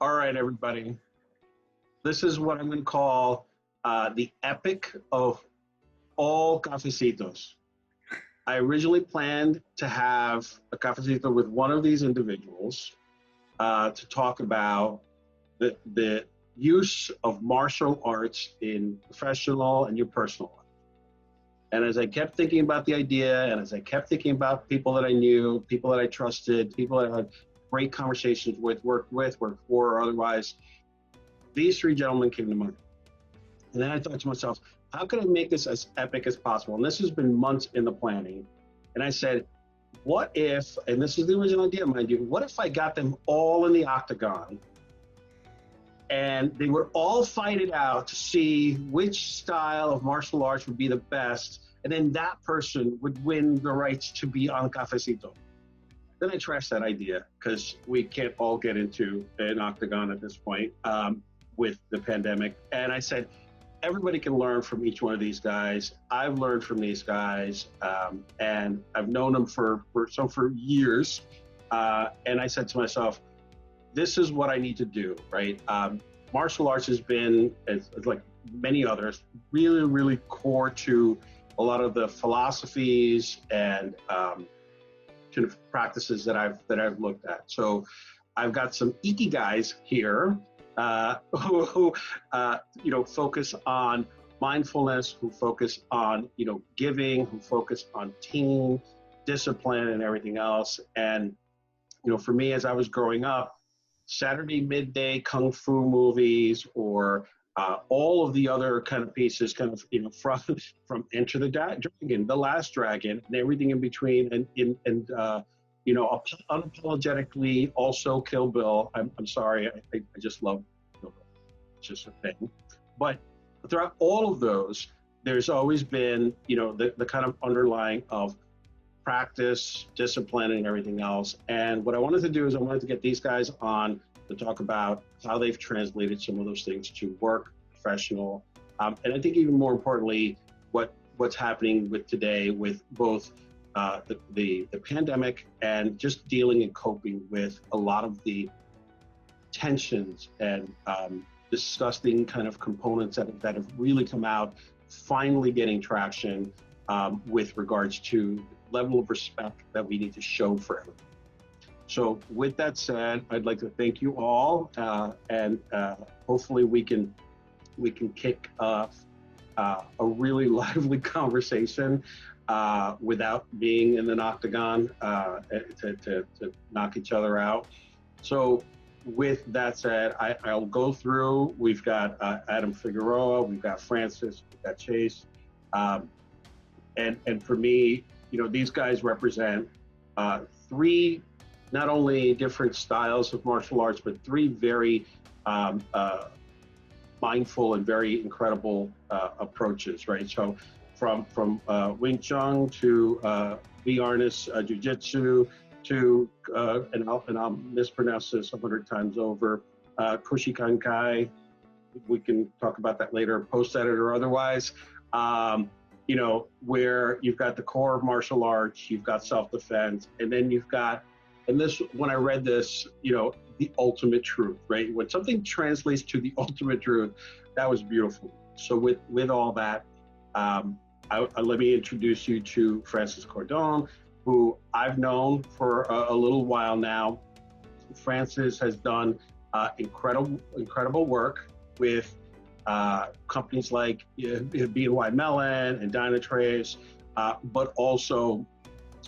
All right, everybody. This is what I'm going to call the epic of all cafecitos. I originally planned to have a cafecito with one of these individuals to talk about the use of martial arts in professional and your personal life. And as I kept thinking about the idea, and as I kept thinking about people that I knew, people that I trusted, people that I had great conversations with, worked for, or otherwise, these three gentlemen came to mind. And then I thought to myself, how can I make this as epic as possible? And this has been months in the planning. And I said, what if, and this is the original idea, mind you, what if I got them all in the octagon and they would all fight it out to see which style of martial arts would be the best, and then that person would win the rights to be on Cafecito. Then I trashed that idea because we can't all get into an octagon at this point with the pandemic. And I said, everybody can learn from each one of these guys. I've learned from these guys, and I've known them for years. And I said to myself, this is what I need to do, right? Martial arts has been, like many others, really, really core to a lot of the philosophies and kind of practices that I've looked at. So I've got some ikigai here who focus on mindfulness, who focus on giving, who focus on team discipline and everything else. And for me, as I was growing up, Saturday midday kung fu movies or all of the other kind of pieces, kind of from Enter the Dragon, The Last Dragon, and everything in between, and unapologetically also Kill Bill. I'm sorry, I just love Kill Bill. It's just a thing. But throughout all of those, there's always been the kind of underlying of practice, discipline, and everything else. And what I wanted to do is I wanted to get these guys on to talk about how they've translated some of those things to work, professional, and I think even more importantly, what's happening with today with both the pandemic and just dealing and coping with a lot of the tensions and disgusting kind of components that have really come out, finally getting traction with regards to level of respect that we need to show for everyone. So with that said, I'd like to thank you all, and hopefully we can kick off a really lively conversation without being in an octagon to knock each other out. So with that said, I'll go through. We've got Adam Figueroa, we've got Francis, we've got Chase, and for me, these guys represent three, not only different styles of martial arts, but three very mindful and very incredible approaches, right? So from Wing Chun to Vee Arnis Jitsu to, and I'll mispronounce this 100 times over, Kyokushin-Kai. We can talk about that later, post-edit or otherwise. Where you've got the core of martial arts, you've got self-defense, and then you've got, and this, when I read this, the ultimate truth, right? When something translates to the ultimate truth, that was beautiful. So with all that, let me introduce you to Francis Cordón, who I've known for a little while now. Francis has done incredible work with companies like BNY Mellon and Dynatrace, but also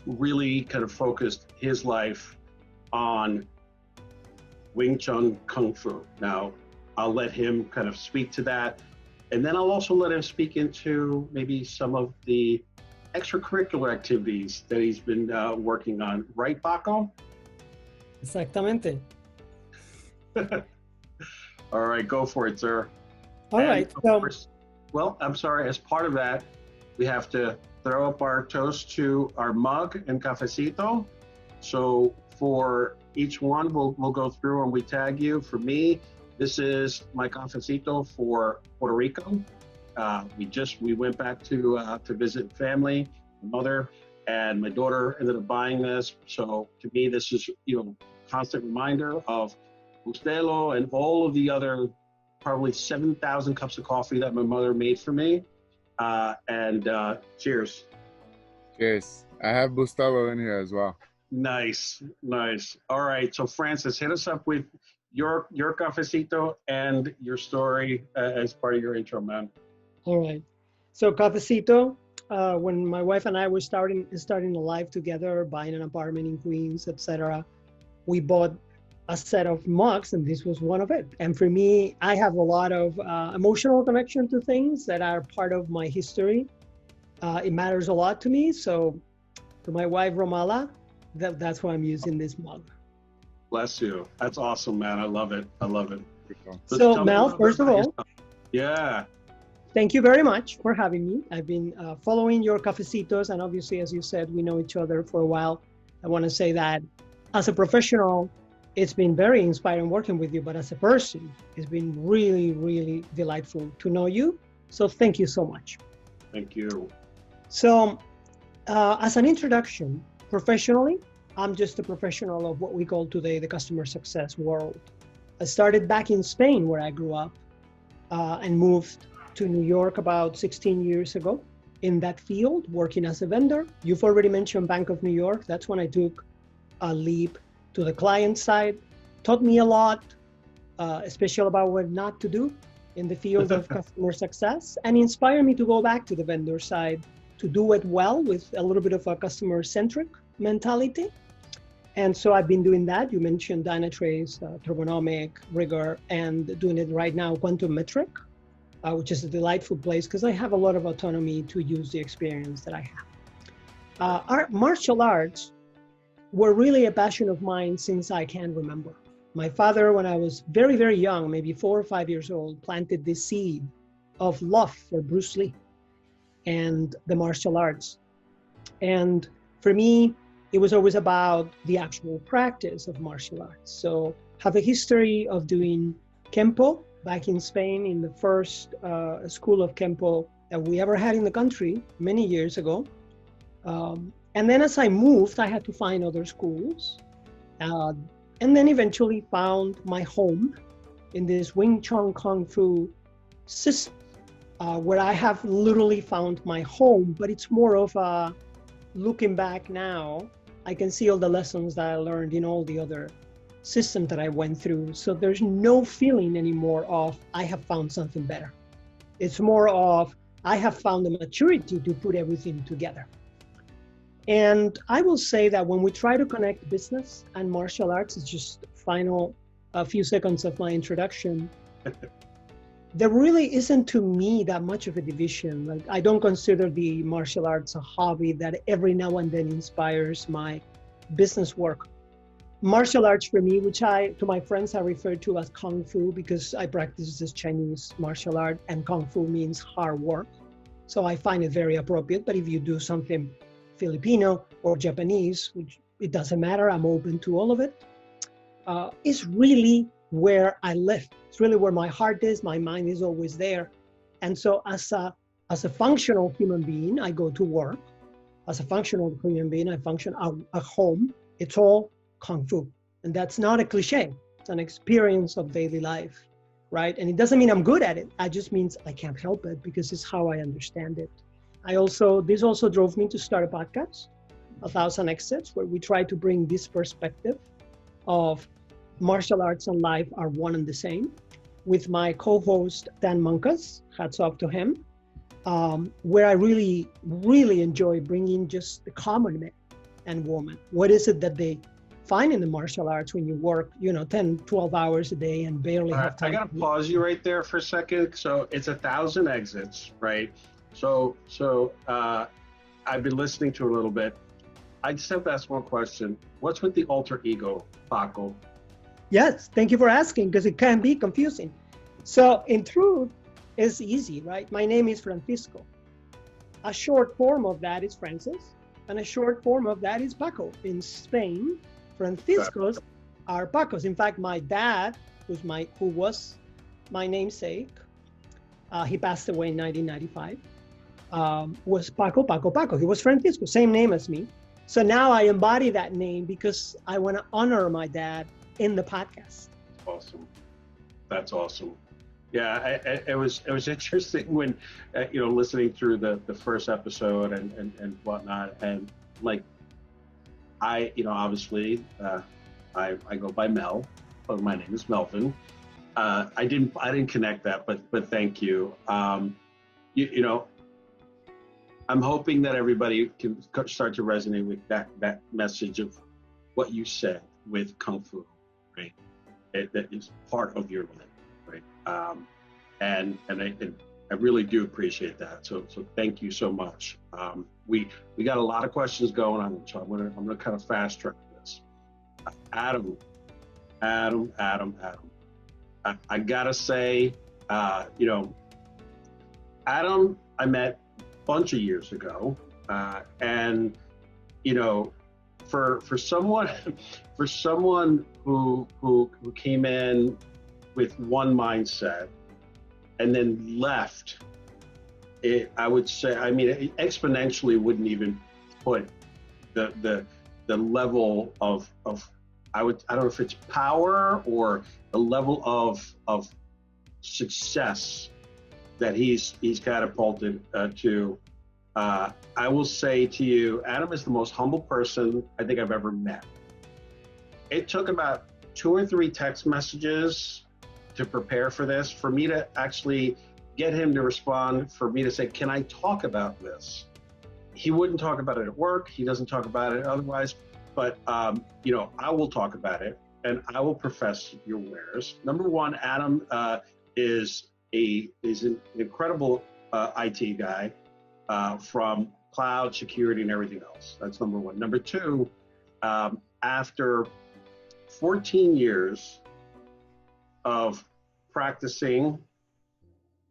really kind of focused his life on Wing Chun Kung Fu. Now, I'll let him kind of speak to that, and then I'll also let him speak into maybe some of the extracurricular activities that he's been working on. Right, Paco? Exactamente. All right, go for it, sir. All right. Well, I'm sorry, as part of that, we have to throw up our toast to our mug and cafecito. So for each one, we'll go through and we tag you. For me, this is my cafecito for Puerto Rico. We went back to visit family, my mother, and my daughter ended up buying this. So to me, this is constant reminder of Bustelo, and all of the other probably 7,000 cups of coffee that my mother made for me. Cheers. Cheers. I have Bustelo in here as well. Nice, nice. All right, so Francis, hit us up with your cafecito and your story as part of your intro, man. All right. So Cafecito, when my wife and I were starting a life together, buying an apartment in Queens, etc., we bought a set of mugs, and this was one of it. And for me, I have a lot of emotional connection to things that are part of my history. It matters a lot to me. So to my wife, Romala, that's why I'm using this mug. Bless you. That's awesome, man. I love it. I love it. So Mel, first of all, yeah. Thank you very much for having me. I've been following your cafecitos, and obviously, as you said, we know each other for a while. I want to say that as a professional, it's been very inspiring working with you, but as a person, it's been really, really delightful to know you. So thank you so much. Thank you. So as an introduction, professionally, I'm just a professional of what we call today the customer success world. I started back in Spain, where I grew up, and moved to New York about 16 years ago in that field, working as a vendor. You've already mentioned Bank of New York. That's when I took a leap to the client side. Taught me a lot, especially about what not to do in the field of customer success, and inspired me to go back to the vendor side to do it well with a little bit of a customer-centric mentality. And so I've been doing that. You mentioned Dynatrace, Turbonomic, Rigor, and doing it right now, Quantum Metric, which is a delightful place because I have a lot of autonomy to use the experience that I have. Our martial arts were really a passion of mine since I can remember. My father, when I was very, very young, maybe 4 or 5 years old, planted this seed of love for Bruce Lee and the martial arts. And for me, it was always about the actual practice of martial arts. So I have a history of doing Kenpo back in Spain in the first school of Kenpo that we ever had in the country many years ago. And then as I moved, I had to find other schools. And then eventually found my home in this Wing Chun Kung Fu system, where I have literally found my home, but it's more of a, looking back now, I can see all the lessons that I learned in all the other systems that I went through. So there's no feeling anymore of, I have found something better. It's more of, I have found the maturity to put everything together. And I will say that when we try to connect business and martial arts, it's just a few seconds of my introduction. There really isn't, to me, that much of a division. Like, I don't consider the martial arts a hobby that every now and then inspires my business work. Martial arts for me, which to my friends, I refer to as Kung Fu because I practice this Chinese martial art, and Kung Fu means hard work. So I find it very appropriate. But if you do something Filipino or Japanese, which it doesn't matter, I'm open to all of it, is really where I live. It's really where my heart is, my mind is always there. And so as a functional human being, I go to work. As a functional human being, I function at home. It's all Kung Fu. And that's not a cliche. It's an experience of daily life, right? And it doesn't mean I'm good at it. It just means I can't help it because it's how I understand it. This also drove me to start a podcast, 1,000 Exits, where we try to bring this perspective of martial arts and life are one and the same, with my co-host, Dan Monkas, hats off to him, where I really, really enjoy bringing just the common man and woman. What is it that they find in the martial arts when you work, 10, 12 hours a day and barely have time? I got to pause you right there for a second. So it's 1,000 Exits, right? So I've been listening to a little bit. I just have to ask one question. What's with the alter ego, Paco? Yes, thank you for asking, because it can be confusing. So in truth, it's easy, right? My name is Francisco. A short form of that is Francis, and a short form of that is Paco. In Spain, Franciscos are Pacos. In fact, my dad, who was my namesake, he passed away in 1995. Was Paco. He was Francisco, same name as me. So now I embody that name because I want to honor my dad in the podcast. Awesome. That's awesome. Yeah, it was interesting when, listening through the first episode and whatnot, and like, obviously, I go by Mel, but my name is Melvin. I didn't connect that, but thank you. I'm hoping that everybody can start to resonate with that message of what you said with Kung Fu, right? That is part of your life, right? And I really do appreciate that. So thank you so much. We got a lot of questions going on, so I'm gonna kind of fast track this. Adam. I gotta say, Adam, I met a bunch of years ago, and for someone who came in with one mindset and then left, I would say, it exponentially wouldn't even put the level of I don't know if it's power or the level of success that he's catapulted to. I will say to you, Adam is the most humble person I think I've ever met. It took about 2 or 3 text messages to prepare for this, for me to actually get him to respond, for me to say, can I talk about this? He wouldn't talk about it at work. He doesn't talk about it otherwise, but I will talk about it and I will profess your wares. Number one, Adam is an incredible IT guy from cloud security and everything else. That's number one. Number two, after 14 years of practicing,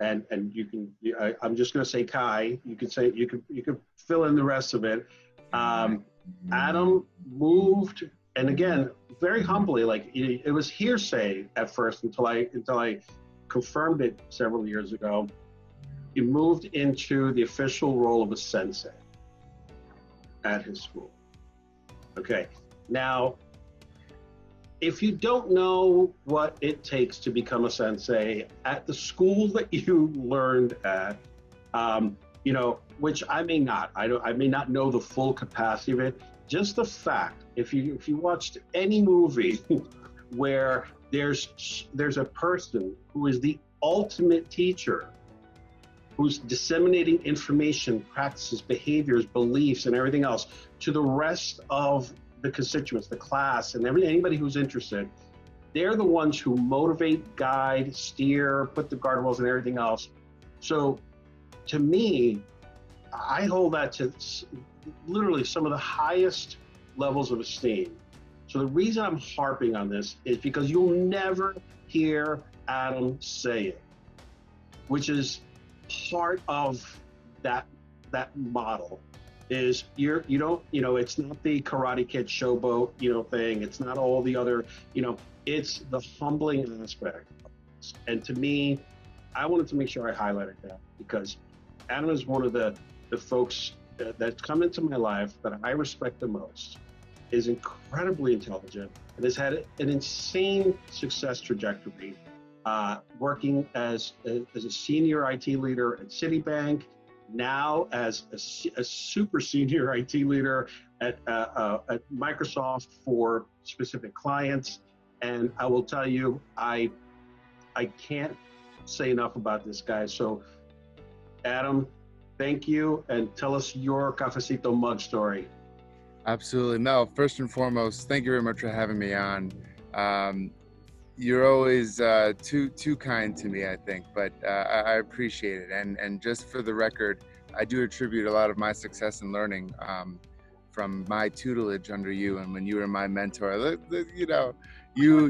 and I'm just going to say Kai. You could fill in the rest of it. Adam moved, and again, very humbly, like it was hearsay at first until I confirmed it several years ago. He moved into the official role of a sensei at his school. Okay, now, if you don't know what it takes to become a sensei at the school that you learned at, which I may not, I may not know the full capacity of it. Just the fact, if you watched any movie where there's a person who is the ultimate teacher, who's disseminating information, practices, behaviors, beliefs, and everything else to the rest of the constituents, the class, and anybody who's interested, they're the ones who motivate, guide, steer, put the guardrails and everything else. So to me, I hold that to literally some of the highest levels of esteem. So the reason I'm harping on this is because you'll never hear Adam say it, which is part of that model. Is you don't, it's not the Karate Kid showboat, thing. It's not all the other, it's the humbling aspect. And to me, I wanted to make sure I highlighted that because Adam is one of the folks that come into my life that I respect the most, is incredibly intelligent and has had an insane success trajectory, working as a senior IT leader at Citibank, now as a super senior IT leader at Microsoft for specific clients. And I will tell you, I can't say enough about this guy. So Adam, thank you, and tell us your Cafecito mug story. Absolutely. No, first and foremost, thank you very much for having me on. You're always too kind to me, I think, but I appreciate it. And just for the record, I do attribute a lot of my success and learning from my tutelage under you, and when you were my mentor. You were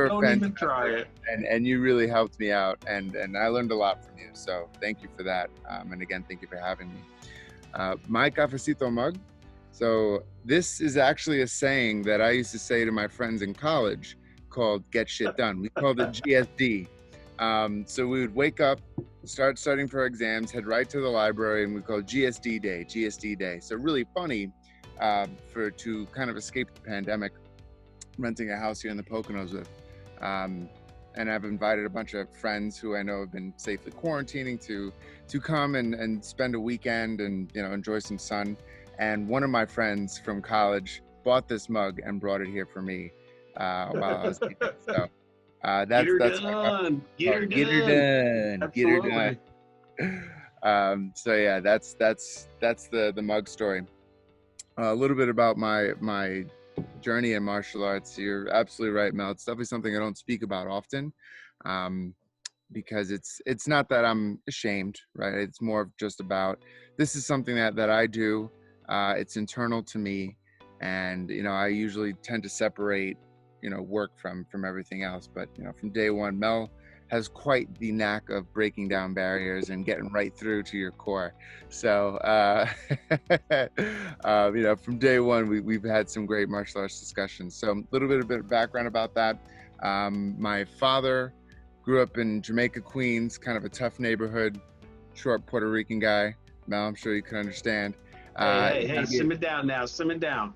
Don't fantastic, even try it. and you really helped me out, and I learned a lot from you. So thank you for that. And again, thank you for having me. My Cafecito mug. So this is actually a saying that I used to say to my friends in college, called "Get Shit Done." We called it GSD. So we would wake up, start studying for our exams, head right to the library, and we called GSD Day. So really funny to kind of escape the pandemic. renting a house here in the Poconos with. And I've invited a bunch of friends who I know have been safely quarantining to come and spend a weekend and, you know, enjoy some sun. And one of my friends from college bought this mug and brought it here for me while I was eating. So that's done. Get her done. Absolutely. So yeah, that's the mug story. A little bit about my journey in martial arts. You're absolutely right, Mel. It's definitely something I don't speak about often, because it's not that I'm ashamed, right? It's more of just about, this is something that I do. It's internal to me, and, you know, I usually tend to separate, you know, work from everything else. But, you know, from day one, Mel has quite the knack of breaking down barriers and getting right through to your core. So, you know, from day one, we've had some great martial arts discussions. So a little bit of background about that. My father grew up in Jamaica, Queens, kind of a tough neighborhood, short Puerto Rican guy. Mel, I'm sure you can understand. Hey, simmer down now, simmer down.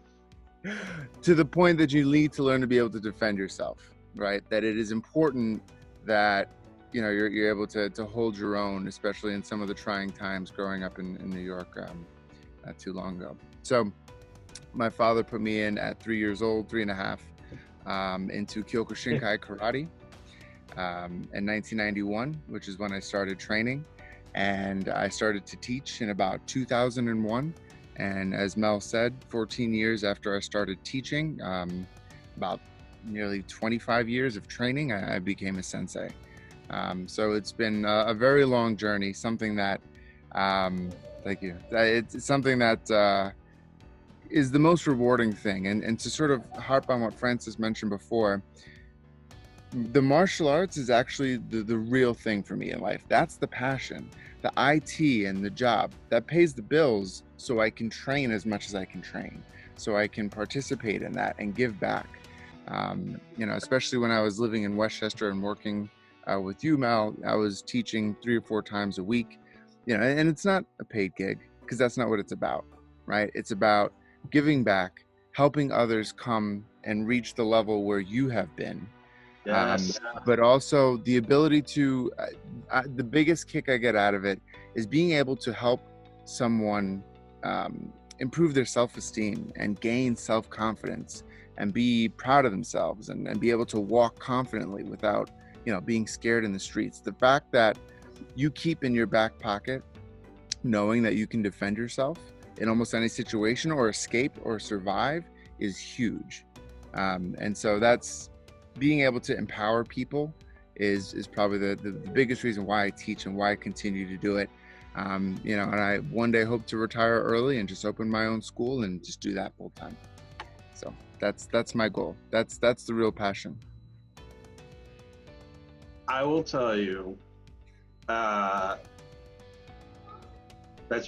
To the point that you need to learn to be able to defend yourself, right? That it is important that, you know, you're able to hold your own, especially in some of the trying times growing up in New York not too long ago. So my father put me in at 3 years old, 3.5, into Kyokushin-Kai karate in 1991, which is when I started training. And I started to teach in about 2001. And as Mel said, 14 years after I started teaching, about nearly 25 years of training, I became a sensei. So it's been a very long journey, something that, thank you, it's something that is the most rewarding thing. And to sort of harp on what Francis mentioned before, the martial arts is actually the real thing for me in life. That's the passion, the IT and the job that pays the bills, so I can train as much as I can train, so I can participate in that and give back. You know, especially when I was living in Westchester and working with you, Mel, I was teaching 3 or 4 times a week, you know, and it's not a paid gig, because that's not what it's about, right? It's about giving back, helping others come and reach the level where you have been. Yes. But also the ability to, the biggest kick I get out of it is being able to help someone improve their self-esteem and gain self-confidence and be proud of themselves and be able to walk confidently without, you know, being scared in the streets. The fact that you keep in your back pocket knowing that you can defend yourself in almost any situation or escape or survive is huge. And so that's, being able to empower people is probably the biggest reason why I teach and why I continue to do it. You know, and I one day hope to retire early and just open my own school and just do that full time. So that's my goal. That's the real passion. I will tell you, that's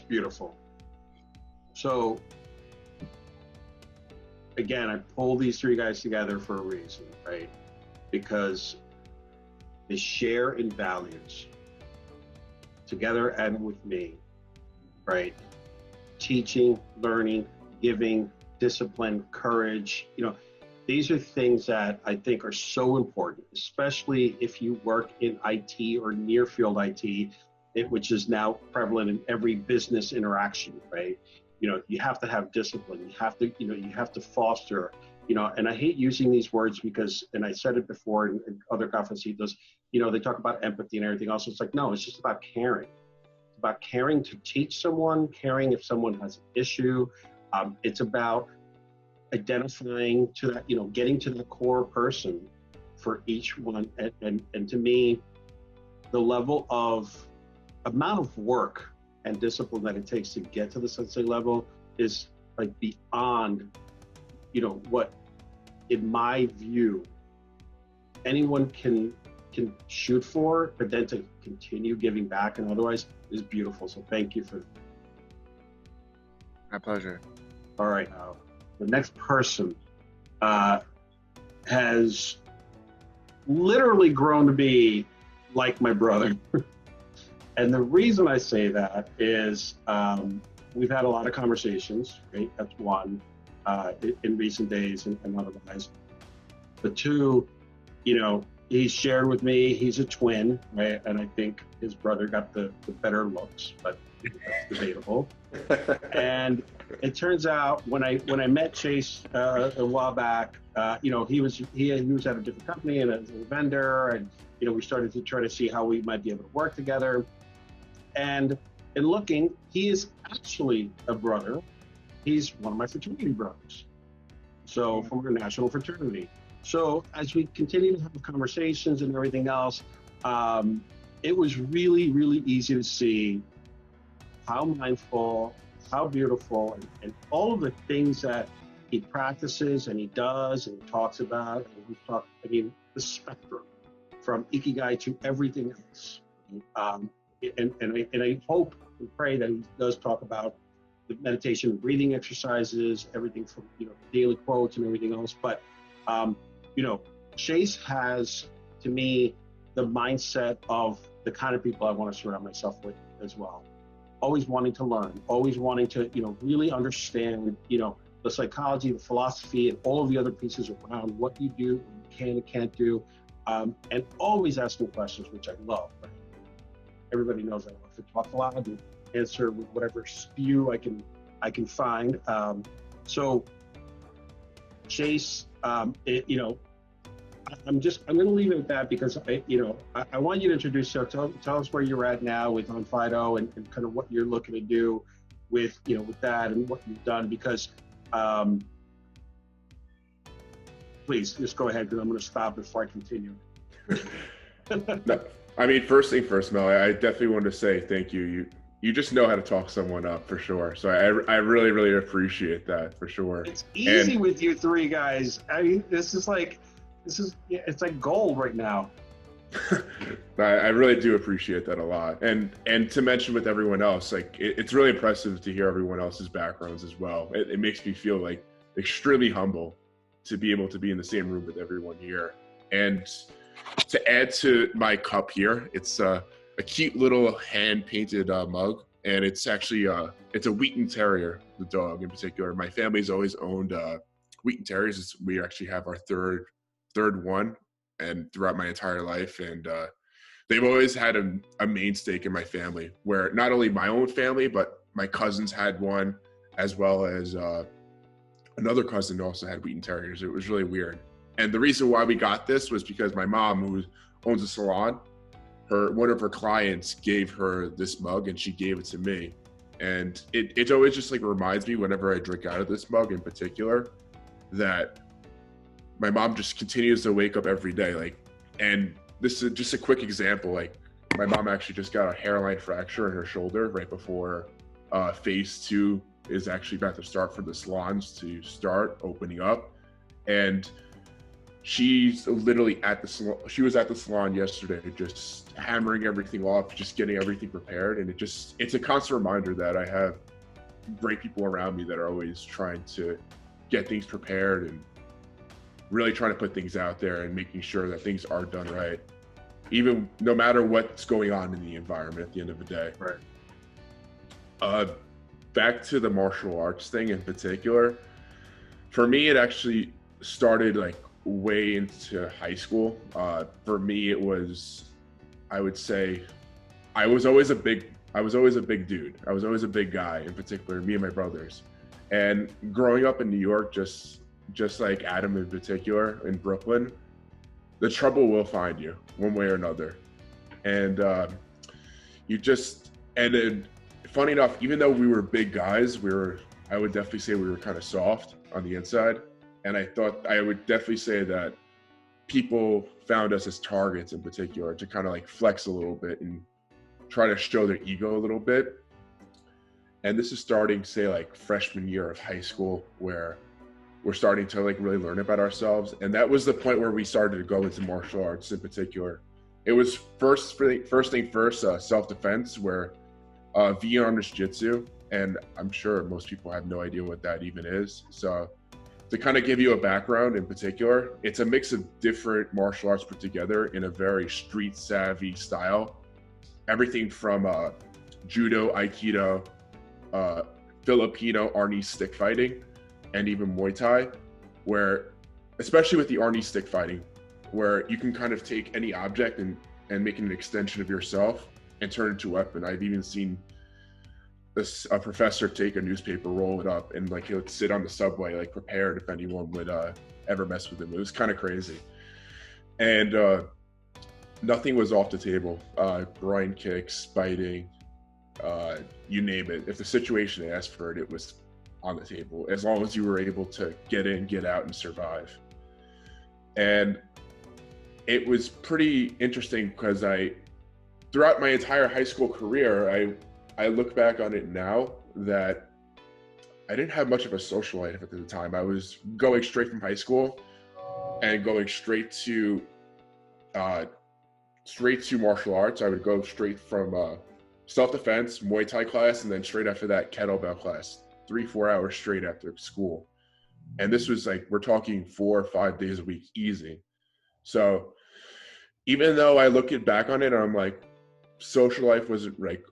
beautiful. So again, I pulled these 3 guys together for a reason, right? Because they share in values together and with me, right? Teaching, learning, giving, discipline, courage. You know, these are things that I think are so important, especially if you work in IT or near field IT, which is now prevalent in every business interaction, right? You know, you have to have discipline. You have to, you know, you have to foster, you know, and I hate using these words because, and I said it before in other cafecitos, you know, they talk about empathy and everything else. It's like, no, it's just about caring. It's about caring to teach someone, caring if someone has an issue. It's about identifying to that, you know, getting to the core person for each one. And to me, the level of amount of work and discipline that it takes to get to the sensei level is like beyond, you know, what, in my view, anyone can shoot for, but then to continue giving back and otherwise is beautiful. So thank you for. My pleasure. All right, the next person has literally grown to be like my brother. And the reason I say that is we've had a lot of conversations, right? That's one, in recent days and otherwise. But two, you know, he shared with me he's a twin, right? And I think his brother got the better looks, but that's debatable. And it turns out when I met Chase a while back, you know, he was at a different company and as a vendor, and you know, we started to try to see how we might be able to work together. And in looking, he is actually a brother. He's one of my fraternity brothers. So from our national fraternity. So as we continue to have conversations and everything else, it was really, really easy to see how mindful, how beautiful, and all of the things that he practices and he does and he talks about. And we've talked, I mean, the spectrum from Ikigai to everything else. And I hope and pray that he does talk about the meditation and breathing exercises, everything from, you know, daily quotes and everything else. But, you know, Chase has, to me, the mindset of the kind of people I want to surround myself with as well. Always wanting to learn, always wanting to, you know, really understand, you know, the psychology, the philosophy, and all of the other pieces around what you do, what you can and can't do, and always asking questions, which I love. Right? Everybody knows I love to talk a lot and answer with whatever spew I can find. So Chase, you know, I'm going to leave it at that because I want you to introduce yourself. Tell us where you're at now with On Fido and kind of what you're looking to do with, you know, with that and what you've done, because please just go ahead because I'm going to stop before I continue. No, I mean, first thing first, Mel, I definitely wanted to say thank you. You just know how to talk someone up for sure. So I really, really appreciate that for sure. It's easy with you three guys. I mean, it's like gold right now. I really do appreciate that a lot. And to mention with everyone else, like it's really impressive to hear everyone else's backgrounds as well. It makes me feel like extremely humble to be able to be in the same room with everyone here. And to add to my cup here, it's a cute little hand-painted mug, and it's actually it's a Wheaten Terrier, the dog in particular. My family's always owned Wheaten Terriers. We actually have our third one, and throughout my entire life, and they've always had a main stake in my family, where not only my own family, but my cousins had one, as well as another cousin also had Wheaten Terriers. It was really weird. And the reason why we got this was because my mom, who owns a salon, one of her clients gave her this mug, and she gave it to me. And it always just like reminds me, whenever I drink out of this mug in particular, that my mom just continues to wake up every day. Like, and this is just a quick example. Like, my mom actually just got a hairline fracture in her shoulder right before phase 2 is actually about to start for the salons to start opening up. And she's literally at the salon. She was at the salon yesterday, just hammering everything off, just getting everything prepared. And it's a constant reminder that I have great people around me that are always trying to get things prepared and really trying to put things out there and making sure that things are done right, even no matter what's going on in the environment at the end of the day. Right. Back to the martial arts thing in particular, for me, it actually started like way into high school. For me, it was, I would say, I was always a big dude. I was always a big guy, in particular, me and my brothers. And growing up in New York, just like Adam in particular, in Brooklyn, the trouble will find you one way or another. And and then, funny enough, even though we were big guys, I would definitely say we were kind of soft on the inside. And I would definitely say that people found us as targets in particular to kind of like flex a little bit and try to show their ego a little bit. And this is starting, say, like freshman year of high school, where we're starting to like really learn about ourselves. And that was the point where we started to go into martial arts in particular. It was first thing first, self-defense, where Vee Arnis Jitsu, and I'm sure most people have no idea what that even is. So to kind of give you a background in particular, it's a mix of different martial arts put together in a very street savvy style. Everything from judo, aikido, Filipino Arnis stick fighting, and even Muay Thai, where especially with the Arnis stick fighting, where you can kind of take any object and make it an extension of yourself and turn it into a weapon. I've even seen a professor take a newspaper, roll it up, and like he would sit on the subway, like prepared if anyone would ever mess with him. It was kind of crazy. And nothing was off the table. Groin kicks, biting, you name it. If the situation asked for it, it was on the table, as long as you were able to get in, get out, and survive. And it was pretty interesting because throughout my entire high school career, I look back on it now that I didn't have much of a social life at the time. I was going straight from high school and going straight to martial arts. I would go straight from self-defense, Muay Thai class, and then straight after that, kettlebell class, 3-4 hours straight after school. And this was like, we're talking 4 or 5 days a week, easy. So even though I look back on it, I'm like, social life wasn't like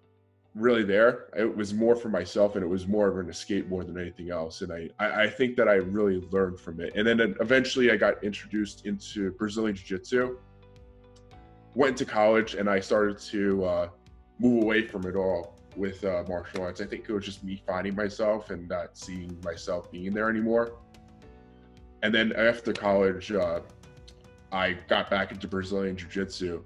really there. It was more for myself, and it was more of an escape more than anything else. And I think that I really learned from it. And then eventually I got introduced into Brazilian Jiu-jitsu, went to college, and I started to move away from it all with martial arts. I think it was just me finding myself and not seeing myself being there anymore. And then after college, I got back into Brazilian Jiu-jitsu,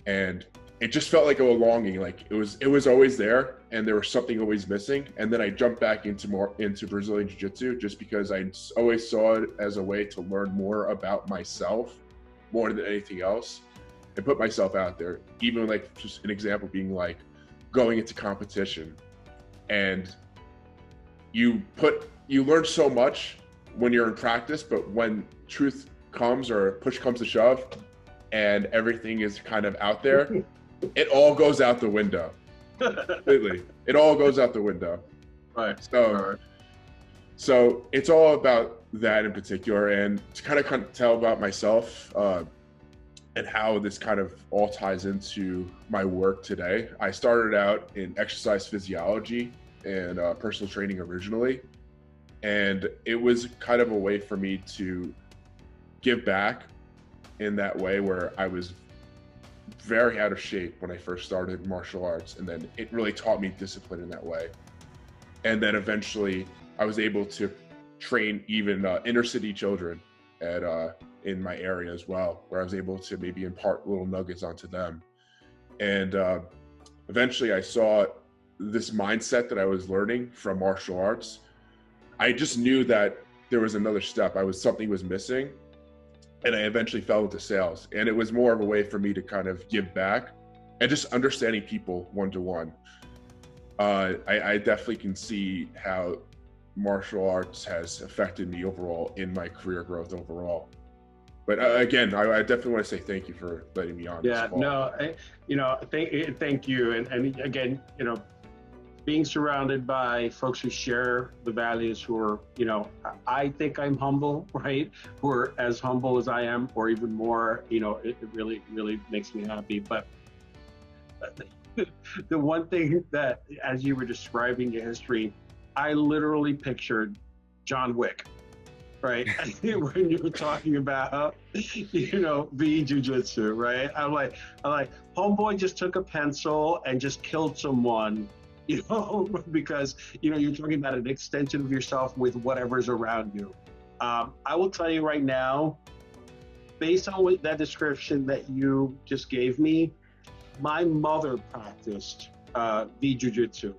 and it just felt like a longing. Like it was always there, and there was something always missing. And then I jumped back into Brazilian Jiu-jitsu just because I always saw it as a way to learn more about myself, more than anything else, and put myself out there. Even like just an example being like going into competition, and you learn so much when you're in practice, but when truth comes or push comes to shove and everything is kind of out there, it all goes out the window. Completely. It all goes out the window. Right. So it's all about that in particular, and to kind of tell about myself and how this kind of all ties into my work today. I started out in exercise physiology and personal training originally, and it was kind of a way for me to give back in that way, where I was very out of shape when I first started martial arts, and then it really taught me discipline in that way. And then eventually I was able to train even inner city children in my area as well, where I was able to maybe impart little nuggets onto them. And eventually I saw this mindset that I was learning from martial arts. I just knew that there was another step. Something was missing. And I eventually fell into sales. And it was more of a way for me to kind of give back and just understanding people one-to-one. I definitely can see how martial arts has affected me overall in my career growth overall. But again, I definitely want to say thank you for letting me on. Yeah, thank you. And again, being surrounded by folks who share the values, who are, I think I'm humble, right? Who are as humble as I am, or even more, it really, really makes me happy. But the one thing that, as you were describing your history, I literally pictured John Wick, right? When you were talking about, Vee Jiu-jitsu, right? I'm like, homeboy just took a pencil and just killed someone, because, you're talking about an extension of yourself with whatever's around you. I will tell you right now, based on that description that you just gave me, my mother practiced Vee Jiu-jitsu,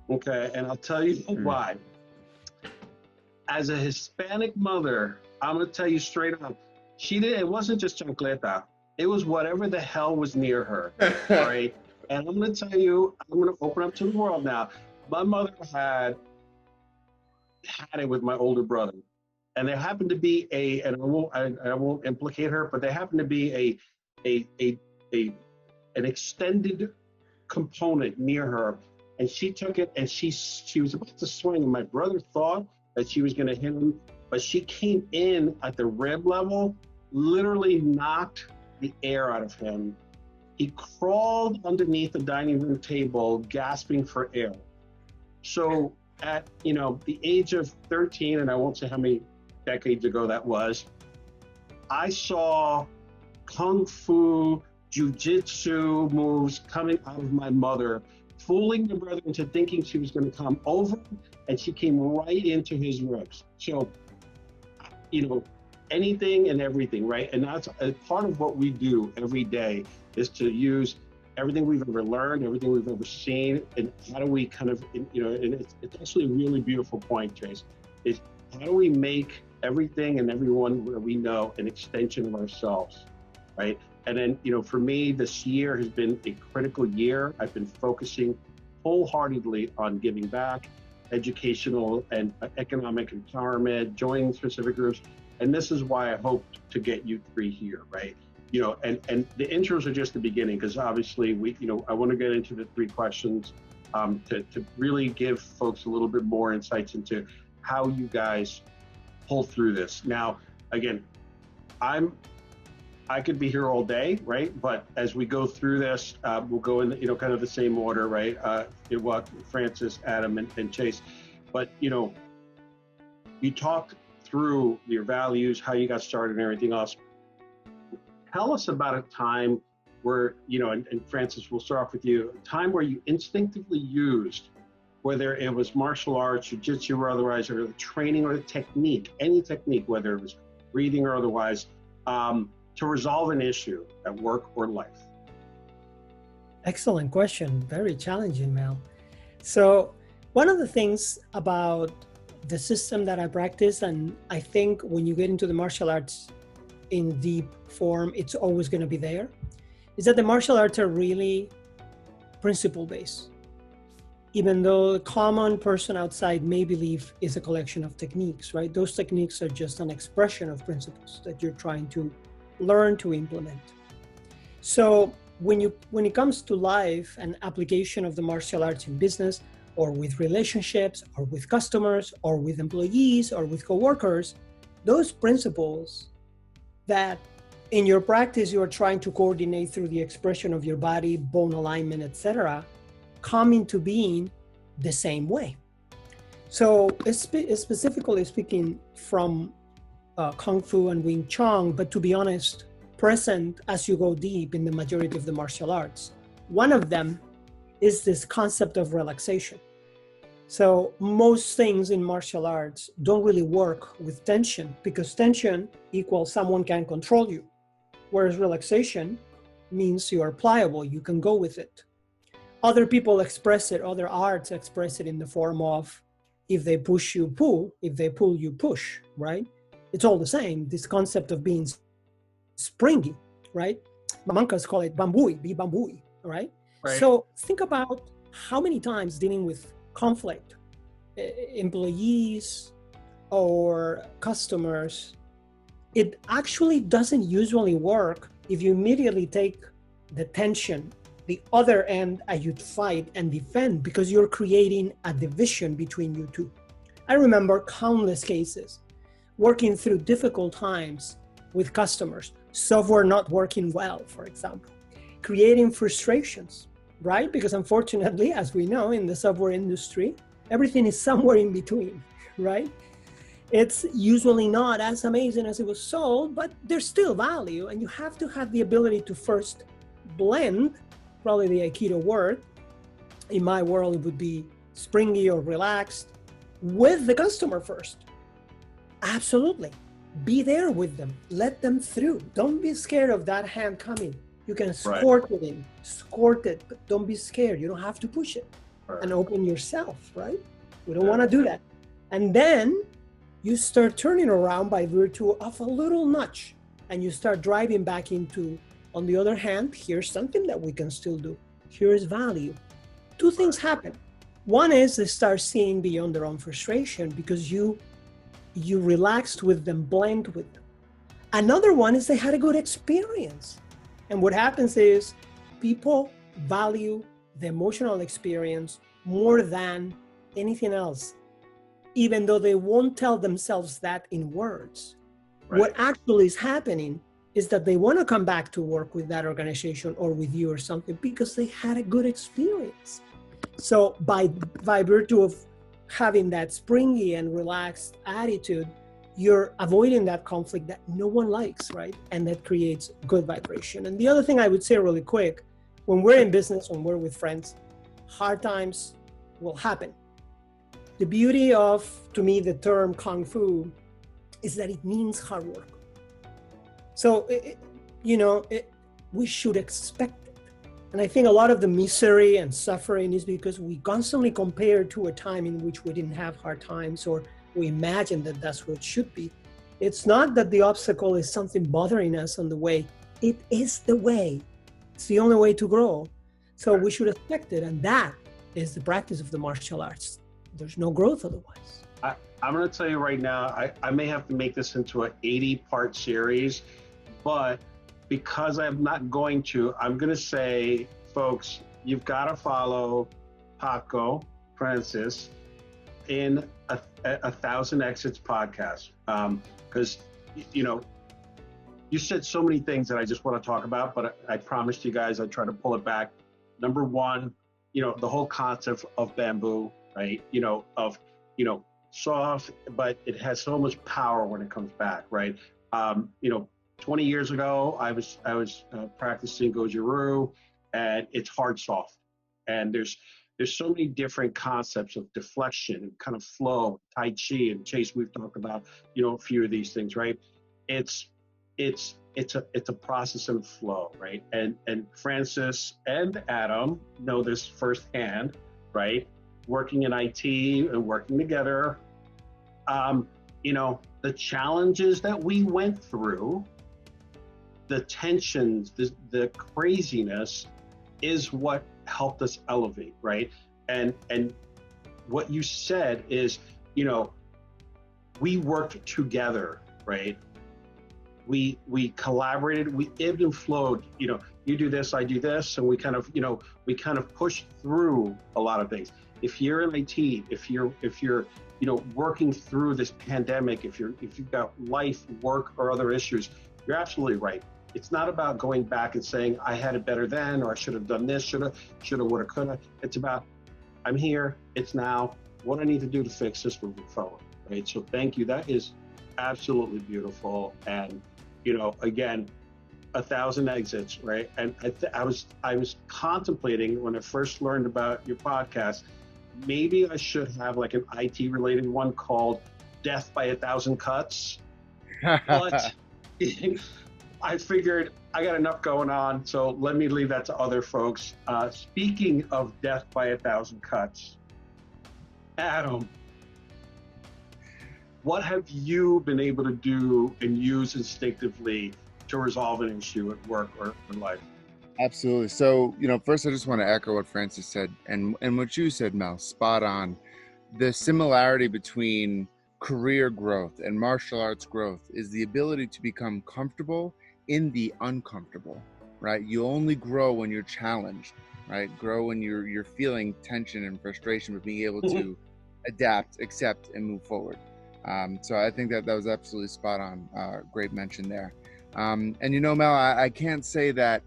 okay? And I'll tell you why. As a Hispanic mother, I'm going to tell you straight up, it wasn't just chancleta. It was whatever the hell was near her, all right? And I'm going to tell you, I'm going to open up to the world now. My mother had it with my older brother. And there happened to be and I won't implicate her, but there happened to be an extended component near her. And she took it, and she was about to swing. And my brother thought that she was going to hit him, but she came in at the rib level, literally knocked the air out of him. He crawled underneath the dining room table, gasping for air. So at, the age of 13, and I won't say how many decades ago that was, I saw Kung Fu, Jiu-Jitsu moves coming out of my mother, fooling my brother into thinking she was going to come over, and she came right into his ribs. So, anything and everything, right? And that's a part of what we do every day, is to use everything we've ever learned, everything we've ever seen, and how do we kind of, and it's actually a really beautiful point, Chase, is how do we make everything and everyone where we know an extension of ourselves, right? And then, for me, this year has been a critical year. I've been focusing wholeheartedly on giving back, educational and economic empowerment, joining specific groups. And this is why I hope to get you three here, right? And the intros are just the beginning, because obviously I want to get into the three questions to really give folks a little bit more insights into how you guys pull through this. Now, again, I could be here all day, right? But as we go through this, we'll go in, kind of the same order, right? Francis, Adam, and Chase. But, you talked through your values, how you got started and everything else. Tell us about a time where, and Francis, we'll start off with you, a time where you instinctively used, whether it was martial arts, jiu-jitsu or otherwise, or the training or the technique, any technique, whether it was breathing or otherwise, to resolve an issue at work or life? Excellent question. Very challenging, Mel. So one of the things about the system that I practice, and I think when you get into the martial arts in deep form, it's always going to be there, is that the martial arts are really principle-based. Even though the common person outside may believe is a collection of techniques, right? Those techniques are just an expression of principles that you're trying to learn to implement. So when it comes to life and application of the martial arts in business, or with relationships, or with customers, or with employees, or with coworkers, those principles that in your practice you are trying to coordinate through the expression of your body, bone alignment, etc., come into being the same way. So specifically speaking from Kung Fu and Wing Chun, but to be honest, present as you go deep in the majority of the martial arts. One of them is this concept of relaxation. So most things in martial arts don't really work with tension, because tension equals someone can control you, whereas relaxation means you are pliable, you can go with it. Other people express it, other arts express it in the form of, if they push you pull, if they pull you push, right? It's all the same, this concept of being springy, right? Mamankas call it bambui, be bambui, right? So think about how many times dealing with conflict, employees or customers, it actually doesn't usually work if you immediately take the tension, the other end, and you fight and defend, because you're creating a division between you two. I remember countless cases working through difficult times with customers, software not working well, for example, creating frustrations, right? Because unfortunately, as we know, in the software industry, everything is somewhere in between, right? It's usually not as amazing as it was sold, but there's still value, and you have to have the ability to first blend, probably the Aikido word, in my world it would be springy or relaxed, with the customer first. Absolutely. Be there with them. Let them through. Don't be scared of that hand coming. You can escort with him, escort it, but don't be scared. You don't have to push it and open yourself, right? We don't want to do that. And then you start turning around by virtue of a little nudge, and you start driving back into, on the other hand, here's something that we can still do. Here is value. Two things happen. One is they start seeing beyond their own frustration because you relaxed with them, blend with them. Another one is they had a good experience. And what happens is people value the emotional experience more than anything else, even though they won't tell themselves that in words. Right. What actually is happening is that they want to come back to work with that organization or with you or something because they had a good experience. So by virtue of having that springy and relaxed attitude, you're avoiding that conflict that no one likes, right? And that creates good vibration. And the other thing I would say really quick, when we're in business, when we're with friends, hard times will happen. The beauty of, to me, the term Kung Fu is that it means hard work. So, we should expect it. And I think a lot of the misery and suffering is because we constantly compare to a time in which we didn't have hard times, or we imagine that that's what it should be. It's not that the obstacle is something bothering us on the way. It is the way. It's the only way to grow. So we should expect it. And that is the practice of the martial arts. There's no growth otherwise. I'm going to tell you right now, I may have to make this into an 80-part series, but because I'm not going to, I'm going to say, folks, you've got to follow Paco, Francis, in a Thousand Exits podcast. Because, you said so many things that I just want to talk about, but I promised you guys I'd try to pull it back. Number one, the whole concept of bamboo, right? Soft, but it has so much power when it comes back, right? 20 years ago, I was practicing Goju-Ryu, and it's hard soft. And there's so many different concepts of deflection and kind of flow, Tai Chi, and Chase, we've talked about, a few of these things, right? It's a process and flow, right? And Francis and Adam know this firsthand, right? Working in IT and working together, the challenges that we went through, the tensions, the craziness is what helped us elevate, right? And what you said is, we worked together, right? We collaborated, we ebbed and flowed, you do this, I do this, and we kind of pushed through a lot of things. If you're in IT, if you're working through this pandemic, if you've got life, work, or other issues, you're absolutely right. It's not about going back and saying, I had it better then, or I should have done this, shoulda, woulda, coulda. It's about, I'm here, it's now, what I need to do to fix this moving forward, right? So thank you. That is absolutely beautiful. And, again, 1,000 exits, right? And I was contemplating when I first learned about your podcast, maybe I should have like an IT related one called Death by 1,000 Cuts. But I figured I got enough going on, so let me leave that to other folks. Speaking of Death by 1,000 Cuts, Adam, what have you been able to do and use instinctively to resolve an issue at work or in life? Absolutely. So, first I just want to echo what Francis said and what you said, Mel, spot on. The similarity between career growth and martial arts growth is the ability to become comfortable in the uncomfortable, right? You only grow when you're challenged, right? Grow when you're feeling tension and frustration, but being able to adapt, accept, and move forward. So I think that was absolutely spot on. Great mention there. And Mel, I can't say that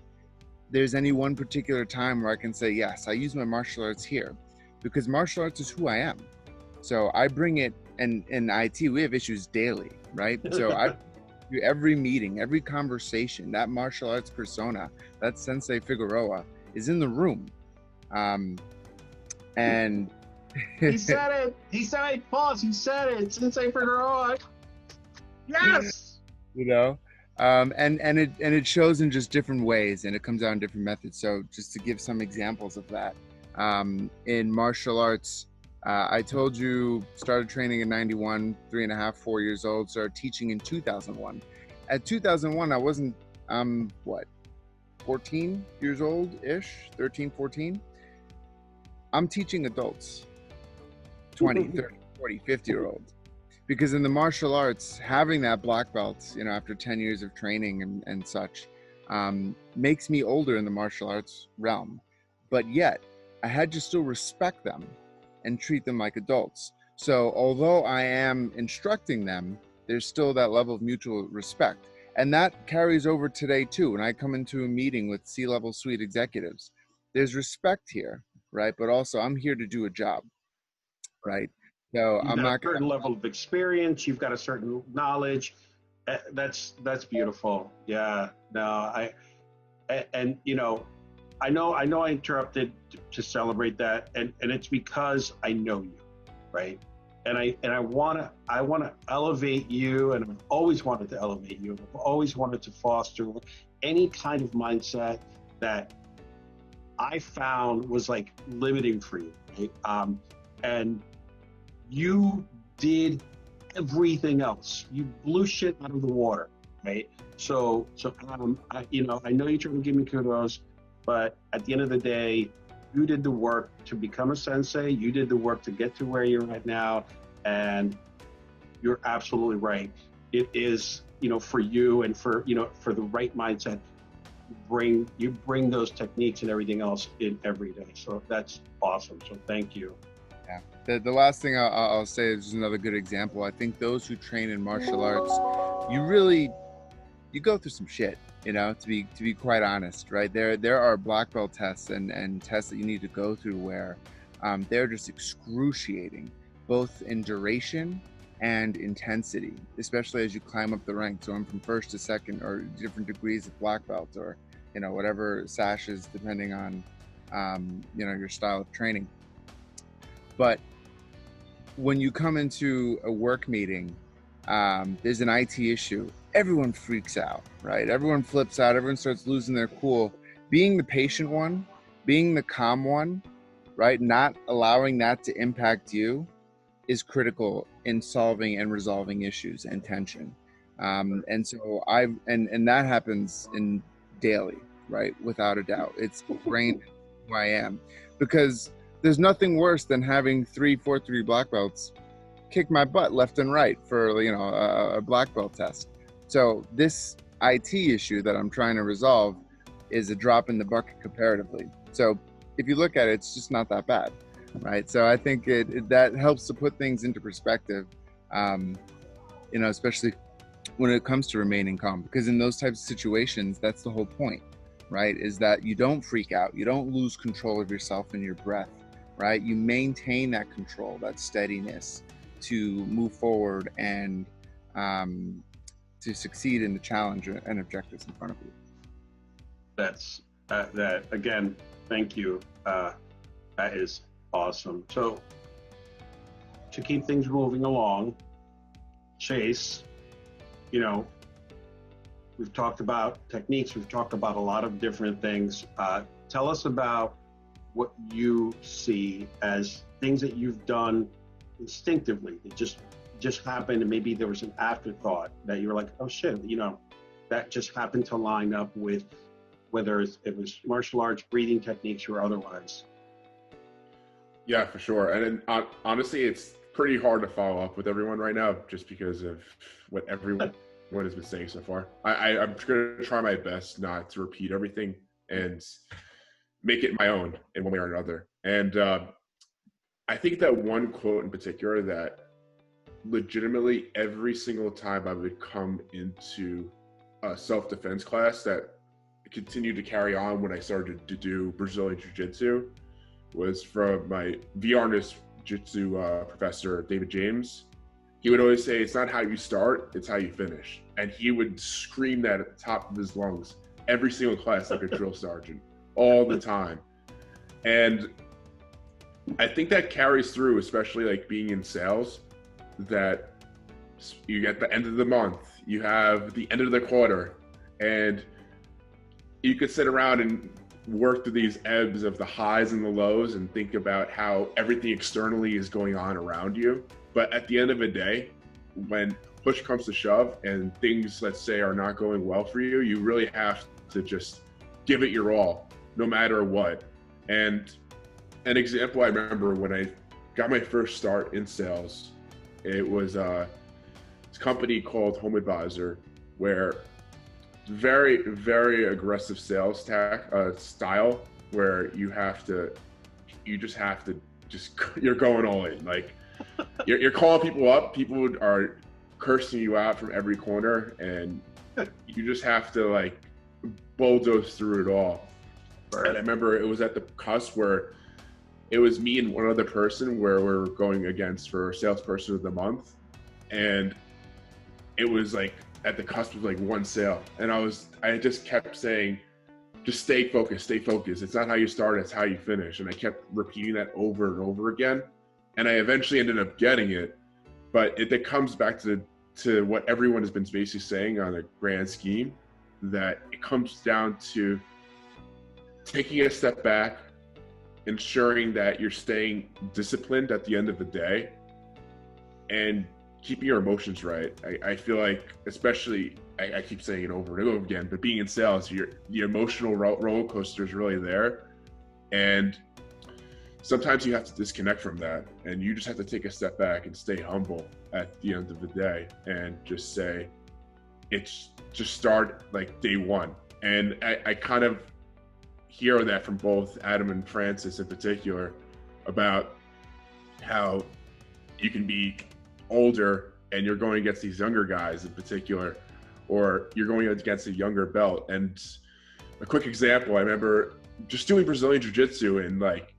there's any one particular time where I can say, yes, I use my martial arts here, because martial arts is who I am. So I bring it, and in IT, we have issues daily, right? So I do every meeting, every conversation, that martial arts persona, that Sensei Figueroa is in the room. And he said it. He said it. Pause. He said it. Sensei Figueroa. Yes. And it shows in just different ways, and it comes out in different methods. So just to give some examples of that, in martial arts, I told you, started training in 91, 3.5, 4 years old, started teaching in 2001. At 2001, I wasn't, 14 years old-ish, 13, 14. I'm teaching adults, 20, 30, 40, 50-year-olds. Because in the martial arts, having that black belt, after 10 years of training and such, makes me older in the martial arts realm. But yet, I had to still respect them and treat them like adults. So although I am instructing them, there's still that level of mutual respect. And that carries over today too. When I come into a meeting with C-level suite executives, there's respect here, right? But also I'm here to do a job, right? So You've I'm got not a certain level of experience. You've got a certain knowledge. That's beautiful. Yeah. No, and you know, I know I interrupted to celebrate that, and it's because I know you, right? And I wanna elevate you, and I've always wanted to elevate you. I've always wanted to foster any kind of mindset that I found was like limiting for you, right? And you did everything else. You blew shit out of the water, right? So you know, I know you're trying to give me kudos, but at the end of the day, you did the work to become a sensei. You did the work to get to where you're at now, and you're absolutely right. It is, you know, for you and for, you know, for the right mindset, you bring those techniques and everything else in every day. So that's awesome. So thank you. Yeah. The last thing I'll say is another good example. I think those who train in martial arts, you go through some shit, you know, to be quite honest, right? There are black belt tests and tests that you need to go through where they're just excruciating, both in duration and intensity, especially as you climb up the ranks. So I'm from first to second, or different degrees of black belt, or, you know, whatever sashes, depending on you know, your style of training. But when you come into a work meeting, there's an IT issue, everyone freaks out, right? Everyone flips out, everyone starts losing their cool. Being the patient one, being the calm one, right? Not allowing that to impact you is critical in solving and resolving issues and tension. And so and that happens in daily, right? Without a doubt. It's ingrained in who I am, because there's nothing worse than having 3-4-3 black belts kick my butt left and right for, you know, a black belt test. So this IT issue that I'm trying to resolve is a drop in the bucket comparatively. So if you look at it, it's just not that bad, right? So I think that helps to put things into perspective, you know, especially when it comes to remaining calm, because in those types of situations, that's the whole point, right? Is that you don't freak out, you don't lose control of yourself and your breath, right? You maintain that control, that steadiness to move forward and to succeed in the challenge and objectives in front of you. That's that again. Thank you. That is awesome. So to keep things moving along, Chase, you know, we've talked about techniques. We've talked about a lot of different things. Tell us about what you see as things that you've done instinctively. It just happened, and maybe there was an afterthought that you were like, oh shit, you know, that just happened to line up with whether it was martial arts, breathing techniques, or otherwise. Yeah, for sure. And honestly, it's pretty hard to follow up with everyone right now, just because of what everyone has been saying so far. I'm going to try my best not to repeat everything and make it my own in one way or another. And I think that one quote in particular that legitimately every single time I would come into a self-defense class that continued to carry on when I started to do Brazilian Jiu-jitsu was from my Vee Arnis Jitsu professor, David James. He would always say, it's not how you start, it's how you finish. And he would scream that at the top of his lungs every single class like a drill sergeant, all the time. And I think that carries through, especially like being in sales, that you get the end of the month, you have the end of the quarter, and you could sit around and work through these ebbs of the highs and the lows and think about how everything externally is going on around you. But at the end of the day, when push comes to shove and things, let's say, are not going well for you, you really have to just give it your all, no matter what. And an example I remember when I got my first start in sales, it was this company called Home Advisor, where very, very aggressive sales style, where you're going all in. Like you're calling people up, people are cursing you out from every corner, and you just have to like bulldoze through it all. Right. And I remember it was at the cusp where it was me and one other person where we're going against for salesperson of the month, and it was like at the cusp of like one sale, and I just kept saying, just stay focused, stay focused. It's not how you start, it's how you finish. And I kept repeating that over and over again, and I eventually ended up getting it. But it comes back to what everyone has been basically saying on a grand scheme, that it comes down to taking a step back, ensuring that you're staying disciplined at the end of the day, and keeping your emotions right. I feel like, especially, I keep saying it over and over again, but being in sales, the emotional roller coaster is really there. And sometimes you have to disconnect from that, and you just have to take a step back and stay humble at the end of the day, and just say, it's just start like day one. And I kind of hear that from both Adam and Francis in particular, about how you can be older and you're going against these younger guys in particular, or you're going against a younger belt. And a quick example, I remember just doing Brazilian Jiu-jitsu, and like,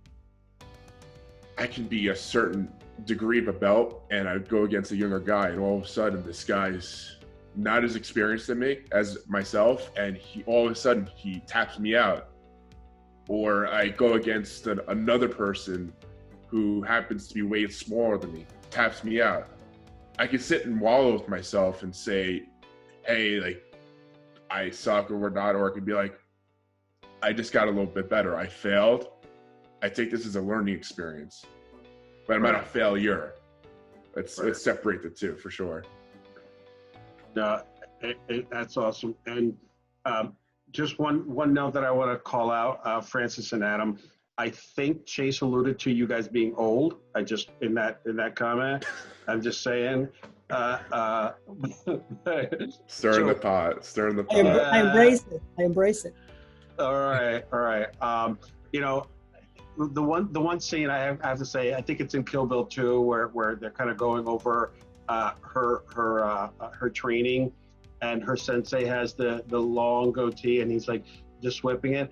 I can be a certain degree of a belt and I would go against a younger guy, and all of a sudden this guy's not as experienced as myself, and all of a sudden he taps me out. Or I go against another person who happens to be way smaller than me, taps me out. I can sit and wallow with myself and say, hey, like, I suck or whatnot, or I could be like, I just got a little bit better. I failed. I take this as a learning experience, but I'm not a failure. Let's separate the two for sure. No, that's awesome. And just one note that I want to call out, Francis and Adam. I think Chase alluded to you guys being old. I just in that comment. I'm just saying. Stirring the pot. I embrace it. All right. You know, the one scene I have to say, I think it's in Kill Bill 2, where they're kind of going over her training, and her sensei has the long goatee, and he's like just whipping it.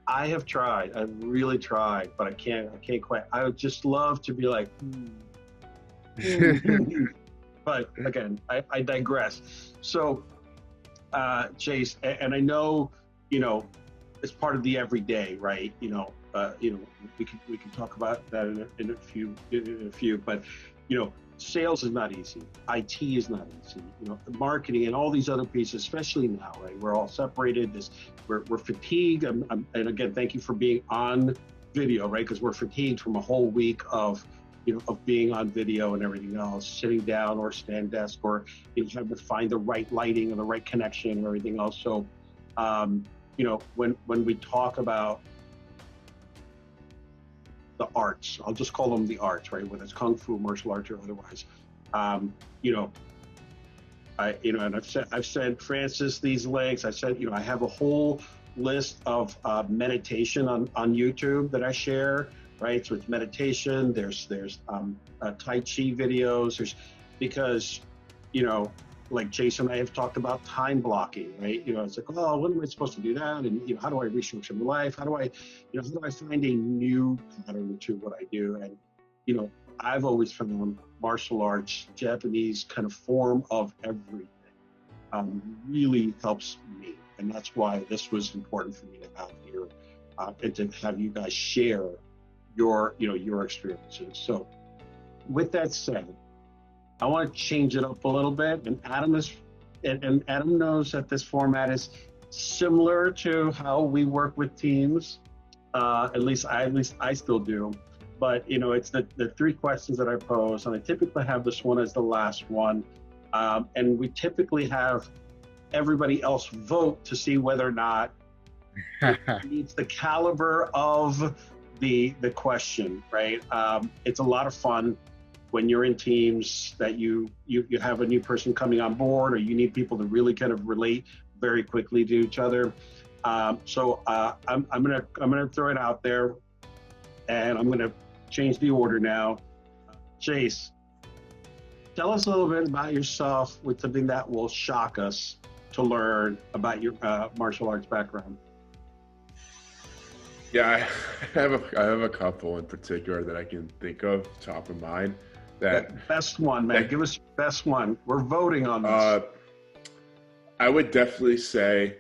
I have tried. I've really tried, but I can't quite. I would just love to be like, but again, I digress. So, Chase, and I know, you know, it's part of the everyday, right? You know, we can talk about that in a few, but you know, sales is not easy. IT is not easy. You know, marketing and all these other pieces, especially now, right? We're all separated. We're fatigued. And again, thank you for being on video, right? Because we're fatigued from a whole week of being on video and everything else, sitting down or stand desk, or trying to find the right lighting or the right connection and everything else. So, you know, when we talk about the arts, I'll just call them the arts, right? Whether it's Kung Fu, martial arts, or otherwise, you know, and I've sent Francis these links. I said, I have a whole list of meditation on YouTube that I share, right? So it's meditation. There's Tai Chi videos. Because, like Jason and I have talked about time blocking, right? It's like, oh, when am I supposed to do that? And how do I restructure my life? How do I find a new pattern to what I do? And I've always found martial arts, Japanese kind of form of everything, really helps me, and that's why this was important for me to have here, and to have you guys share your experiences. So, with that said, I want to change it up a little bit, and Adam knows that this format is similar to how we work with teams. At least I still do. But it's the three questions that I pose, and I typically have this one as the last one, and we typically have everybody else vote to see whether or not it meets the caliber of the question, right? It's a lot of fun when you're in teams that you have a new person coming on board, or you need people to really kind of relate very quickly to each other. So I'm gonna throw it out there, and I'm gonna change the order now. Chase, tell us a little bit about yourself with something that will shock us to learn about your martial arts background. Yeah, I have a couple in particular that I can think of top of mind. That Best one, man. Give us your best one. We're voting on this. I would definitely say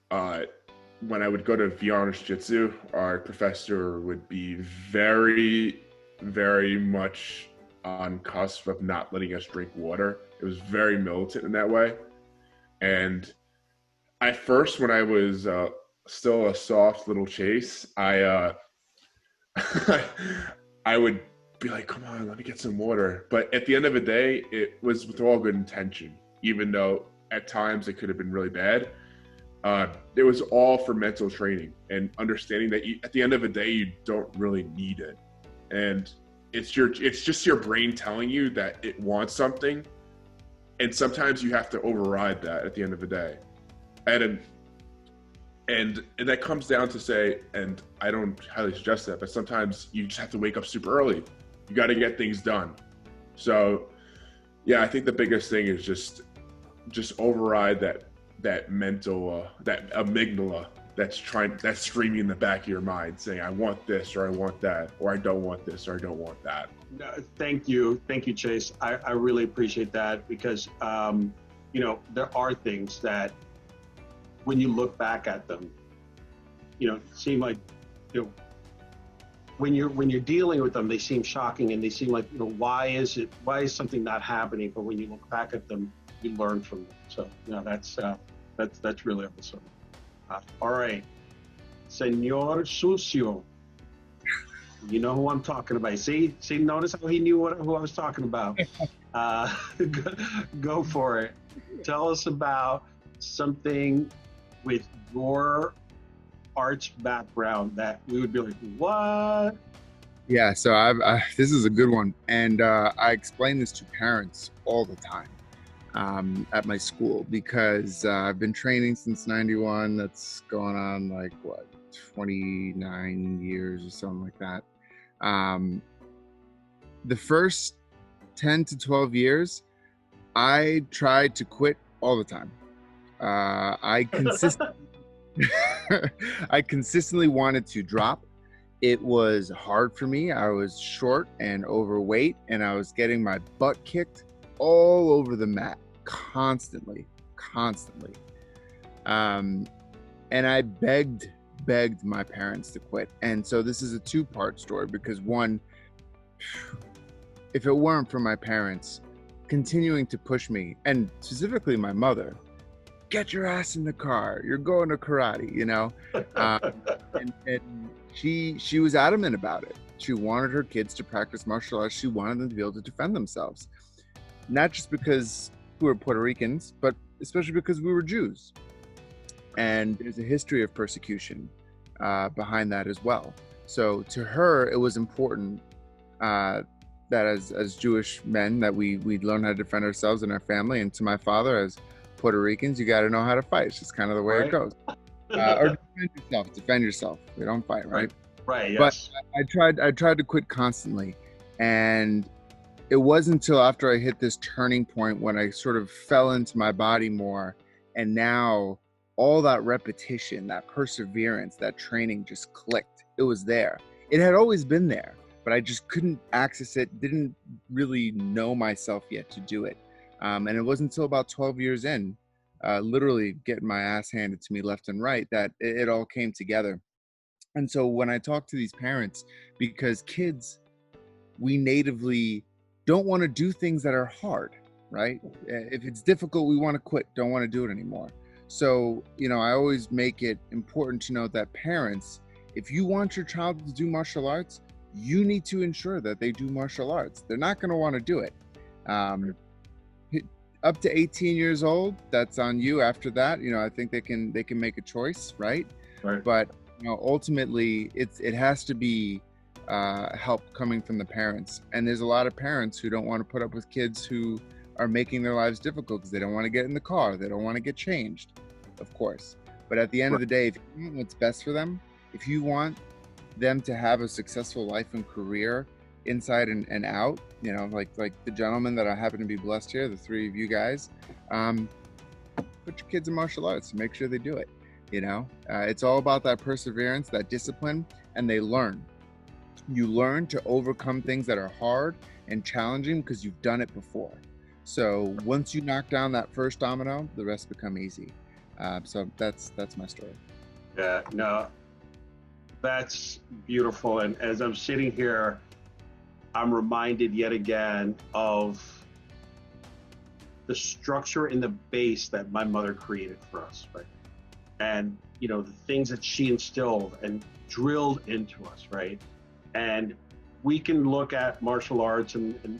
when I would go to Vee Arnis Jitsu, our professor would be very, very much on cusp of not letting us drink water. It was very militant in that way. And at first, when I was still a soft little Chase, I I would be like, come on, let me get some water. But at the end of the day, it was with all good intention, even though at times it could have been really bad. It was all for mental training and understanding that at the end of the day, you don't really need it. And it's just your brain telling you that it wants something. And sometimes you have to override that at the end of the day. And that comes down to say, and I don't highly suggest that, but sometimes you just have to wake up super early. You got to get things done. So yeah, I think the biggest thing is just override that mental, that amygdala that's screaming in the back of your mind saying, I want this, or I want that, or I don't want this, or I don't want that. No, thank you, Chase. I really appreciate that because there are things that when you look back at them, seem like when you're dealing with them, they seem shocking and they seem like why is something not happening? But when you look back at them, you learn from them. So that's really awesome. All right, Senor Sucio. You know who I'm talking about. See, notice how he knew who I was talking about. Go for it. Tell us about something with your arts background that we would be like, what? Yeah, so this is a good one. And I explain this to parents all the time at my school because I've been training since 91. That's going on 29 years or something like that. The first 10 to 12 years, I tried to quit all the time. I consistently wanted to drop. It was hard for me. I was short and overweight, and I was getting my butt kicked all over the mat constantly. And I begged my parents to quit. And so this is a two-part story because one, if it weren't for my parents continuing to push me, and specifically my mother, get your ass in the car, you're going to karate, and she was adamant about it. She wanted her kids to practice martial arts. She wanted them to be able to defend themselves, not just because we were Puerto Ricans, but especially because we were Jews. And there's a history of persecution behind that as well. So to her, it was important that as Jewish men that we'd learn how to defend ourselves and our family. And to my father, as Puerto Ricans, you got to know how to fight. It's just kind of the way it goes. Or defend yourself. We don't fight, right? Right. Yes. But I tried to quit constantly, and it wasn't until after I hit this turning point when I sort of fell into my body more, and now all that repetition, that perseverance, that training just clicked. It was there. It had always been there, but I just couldn't access it, didn't really know myself yet to do it. And it wasn't until about 12 years in, literally getting my ass handed to me left and right, that it all came together. And so when I talk to these parents, because kids, we natively don't want to do things that are hard, right? If it's difficult, we want to quit, don't want to do it anymore. So, I always make it important to know that parents, if you want your child to do martial arts, you need to ensure that they do martial arts. They're not going to want to do it. Up to 18 years old, that's on you. After that, I think they can make a choice, right? Right. But ultimately, it has to be help coming from the parents. And there's a lot of parents who don't want to put up with kids who are making their lives difficult because they don't want to get in the car, they don't want to get changed, of course. But at the end of the day, if you want what's best for them, if you want them to have a successful life and career inside and out, like the gentleman that I happen to be blessed here, the three of you guys, put your kids in martial arts and make sure they do it. You know, it's all about that perseverance, that discipline, and they learn. You learn to overcome things that are hard and challenging because you've done it before. So once you knock down that first domino, the rest become easy. So that's my story. Yeah, no, that's beautiful. And as I'm sitting here, I'm reminded yet again of the structure and the base that my mother created for us, right? And, you know, the things that she instilled and drilled into us, right? And we can look at martial arts and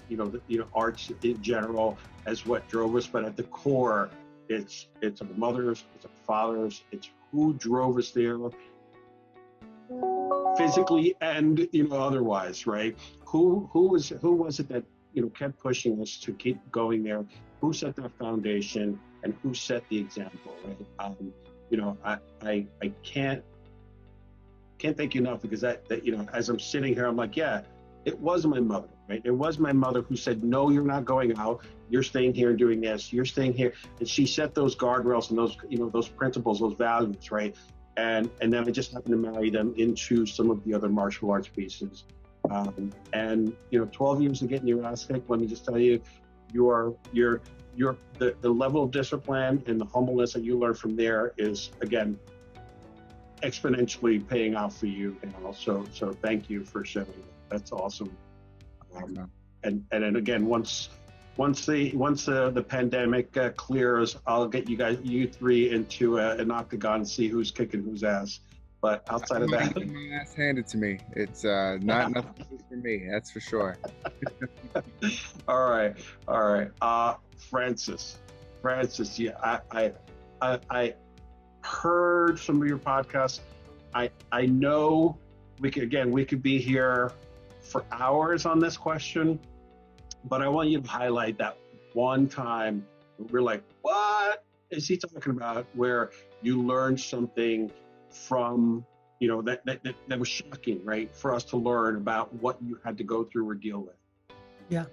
arts in general as what drove us, but at the core, it's our mothers, it's our fathers, it's who drove us there physically and, you know, otherwise, right? Who was it that, you know, kept pushing us to keep going there? Who set that foundation and who set the example, right? You know, I can't thank you enough, because that, you know, as I'm sitting here, I'm like, yeah, it was my mother, right? It was my mother who said, no, you're not going out. You're staying here and doing this. You're staying here. And she set those guardrails and those, you know, those principles, those values, right? And then I just happened to marry them into some of the other martial arts pieces. And, you know, 12 years of getting your ass kicked, let me just tell you, the level of discipline and the humbleness that you learn from there is, again, exponentially paying off for you. And also, so thank you for sharing that. That's awesome. And then again, once the pandemic clears, I'll get you three into an octagon and see who's kicking whose ass. But outside of that, my ass handed to me. It's not nothing for me. That's for sure. All right. Francis, yeah, I heard some of your podcasts. I know we could be here for hours on this question, but I want you to highlight that one time we're like, what is he talking about? Where you learned something from, you know, that was shocking, right? For us to learn about what you had to go through or deal with. Yeah.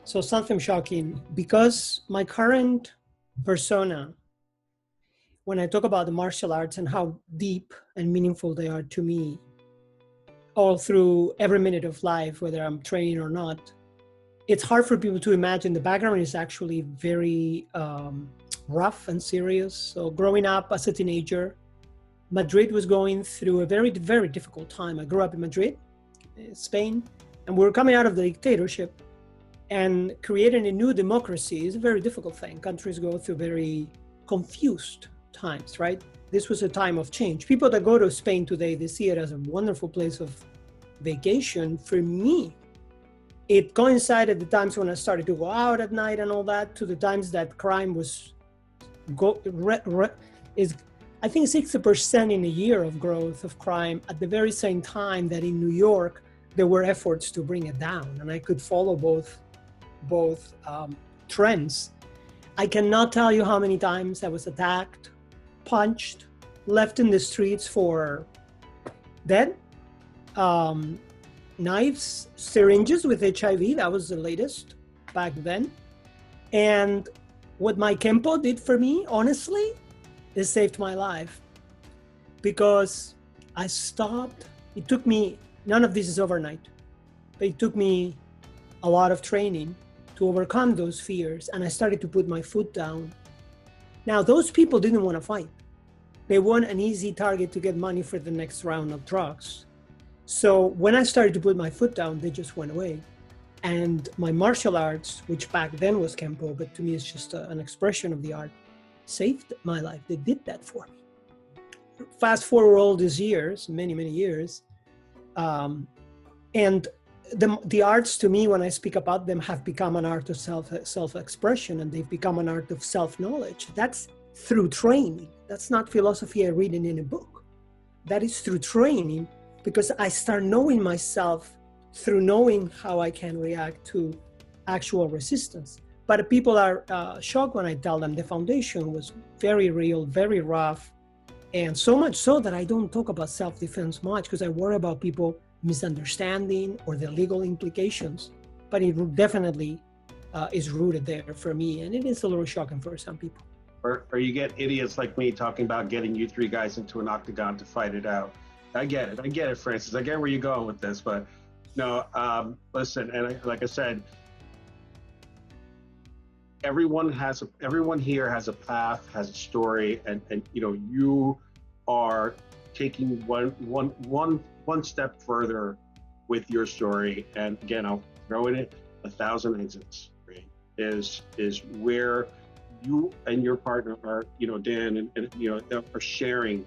So something shocking, because my current persona, when I talk about the martial arts and how deep and meaningful they are to me, all through every minute of life, whether I'm training or not, it's hard for people to imagine. The background is actually very rough and serious. So growing up as a teenager, Madrid was going through a very, very difficult time. I grew up in Madrid, Spain, and we were coming out of the dictatorship, and creating a new democracy is a very difficult thing. Countries go through very confused times, right? This was a time of change. People that go to Spain today, they see it as a wonderful place of vacation. For me, it coincided the times when I started to go out at night and all that, to the times that crime was I think 60% in a year of growth of crime, at the very same time that in New York, there were efforts to bring it down. And I could follow both trends. I cannot tell you how many times I was attacked, punched, left in the streets for dead, knives, syringes with HIV. That was the latest back then. And what my Kenpo did for me, honestly, it saved my life, because I stopped. It took me, none of this is overnight, but it took me a lot of training to overcome those fears. And I started to put my foot down. Now, those people didn't want to fight. They want an easy target to get money for the next round of drugs. So when I started to put my foot down, they just went away. And my martial arts, which back then was Kenpo, but to me it's just an expression of the art, saved my life. They did that for me. Fast forward all these years, many, many years, and the arts, to me, when I speak about them, have become an art of self-expression, and they've become an art of self-knowledge. That's through training. That's not philosophy I read in a book. That is through training, because I start knowing myself through knowing how I can react to actual resistance. But people are shocked when I tell them the foundation was very real, very rough, and so much so that I don't talk about self-defense much, because I worry about people misunderstanding or the legal implications. But it definitely is rooted there for me, and it is a little shocking for some people. or you get idiots like me talking about getting you three guys into an octagon to fight it out. I get it, Francis. I get where you're going with this, but no, listen, and like I said, everyone here has a path, has a story, and you know, you are taking one step further with your story. And again, I'll throw in it, 1,000 exits, right? Is where you and your partner are, you know, Dan, and you know, are sharing,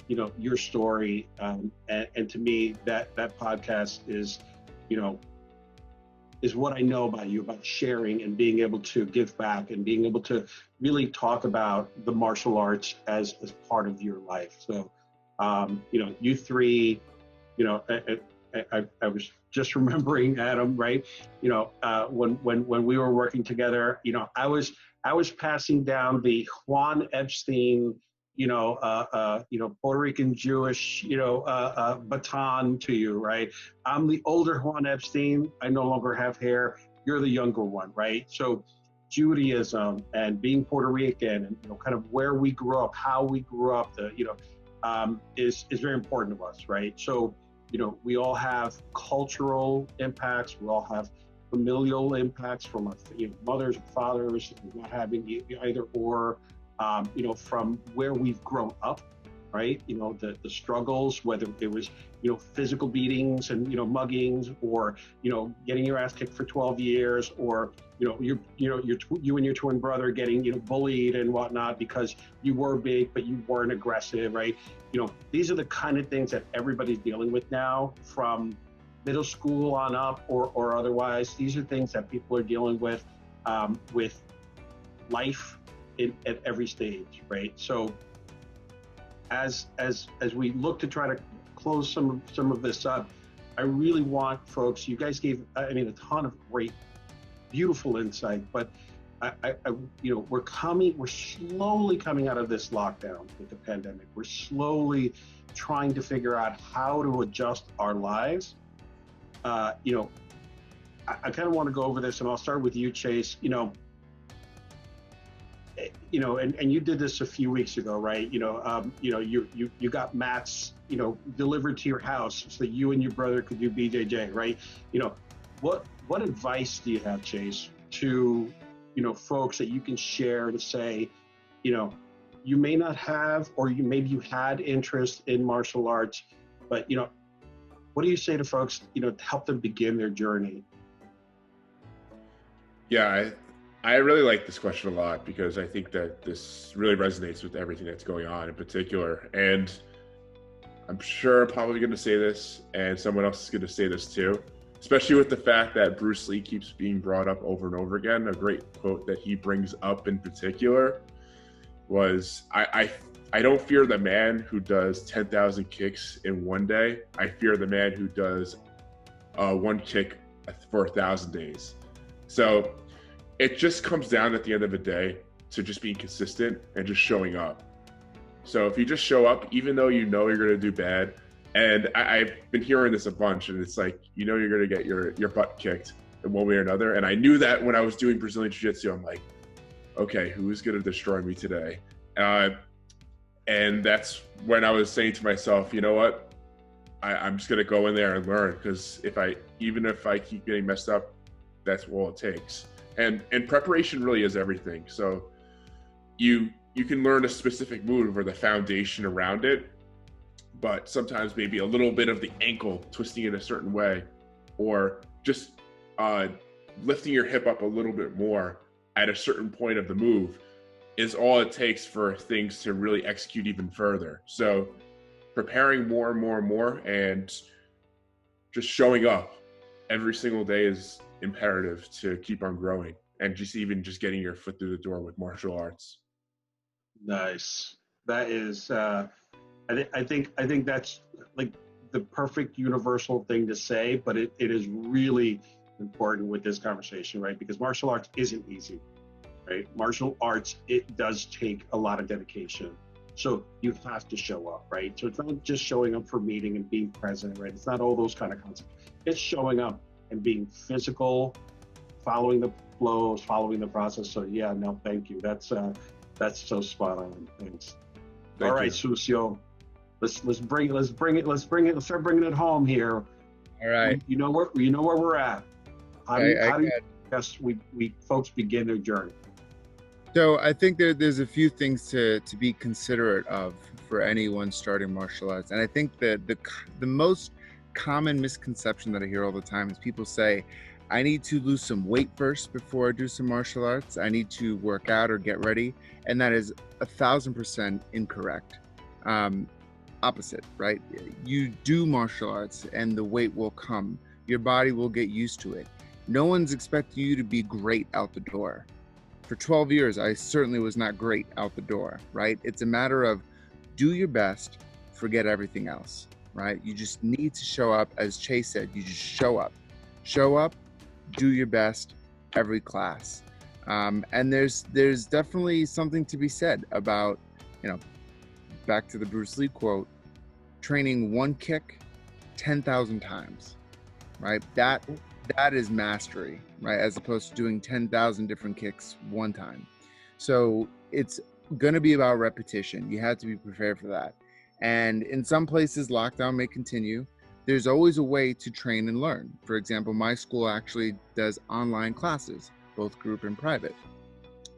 you know, your story. And to me, that podcast is, you know, is what I know about you, about sharing and being able to give back and being able to really talk about the martial arts as part of your life. So, you know, you three, you know, I was just remembering, Adam, right? You know, when we were working together, you know, I was passing down the Juan Epstein, you know, Puerto Rican Jewish, you know, baton to you, right? I'm the older Juan Epstein. I no longer have hair. You're the younger one, right? So Judaism and being Puerto Rican and, you know, kind of where we grew up, how we grew up, is very important to us, right? So, you know, we all have cultural impacts. We all have familial impacts from our, you know, mothers and fathers, not having either or, you know, from where we've grown up, right? You know, the struggles, whether it was, you know, physical beatings and, you know, muggings, or, you know, getting your ass kicked for 12 years, or, you know, you and your twin brother getting, you know, bullied and whatnot because you were big, but you weren't aggressive, right? You know, these are the kind of things that everybody's dealing with now, from middle school on up or otherwise. These are things that people are dealing with life at every stage, right? So as we look to try to close some of this up, I really want folks, you guys gave, I mean, a ton of great, beautiful insight, but I you know, we're slowly coming out of this lockdown with the pandemic. We're slowly trying to figure out how to adjust our lives. You know, I kind of want to go over this, and I'll start with you, Chase. You know, and you did this a few weeks ago, right? You know, you got mats, you know, delivered to your house so that you and your brother could do BJJ, right? You know, what advice do you have, Chase, to, you know, folks that you can share to say, you know, you may not have, or maybe you had interest in martial arts, but, you know, what do you say to folks, you know, to help them begin their journey? Yeah, I really like this question a lot, because I think that this really resonates with everything that's going on in particular. And I'm sure I'm probably going to say this, and someone else is going to say this too, especially with the fact that Bruce Lee keeps being brought up over and over again. A great quote that he brings up in particular was, I don't fear the man who does 10,000 kicks in one day. I fear the man who does one kick for 1,000 days. So it just comes down at the end of the day to just being consistent and just showing up. So if you just show up, even though you know you're going to do bad, and I've been hearing this a bunch, and it's like, you know, you're going to get your butt kicked in one way or another. And I knew that when I was doing Brazilian Jiu-jitsu. I'm like, okay, who's going to destroy me today? And that's when I was saying to myself, you know what, I'm just going to go in there and learn, because even if I keep getting messed up, that's all it takes. And preparation really is everything. So you can learn a specific move or the foundation around it, but sometimes maybe a little bit of the ankle twisting it a certain way, or just lifting your hip up a little bit more at a certain point of the move is all it takes for things to really execute even further. So preparing more and more and more, and just showing up every single day is imperative to keep on growing, and just getting your foot through the door with martial arts. Nice. That is, I think that's like the perfect universal thing to say, but it is really important with this conversation, right? Because martial arts isn't easy, right? Martial arts, it does take a lot of dedication. So you have to show up, right? So it's not just showing up for meeting and being present, right? It's not all those kind of concepts. It's showing up and being physical, following the flows, following the process. So yeah, no, thank you. That's so spot on. Thanks. All right, Sucio. Let's bring it. Let's start bringing it home here. All right. You know where we're at. How do we folks begin their journey? So I think there's a few things to be considerate of for anyone starting martial arts. And I think that the most common misconception that I hear all the time is people say, I need to lose some weight first before I do some martial arts. I need to work out or get ready. And that is 1,000% incorrect. Opposite, right? You do martial arts and the weight will come. Your body will get used to it. No one's expecting you to be great out the door. For 12 years, I certainly was not great out the door, right? It's a matter of do your best, forget everything else, right? You just need to show up. As Chase said, you just show up, do your best every class. And there's definitely something to be said about, back to the Bruce Lee quote, training one kick 10,000 times, right? That is mastery, right? As opposed to doing 10,000 different kicks one time. So it's going to be about repetition. You have to be prepared for that. And in some places, lockdown may continue. There's always a way to train and learn. For example, my school actually does online classes, both group and private.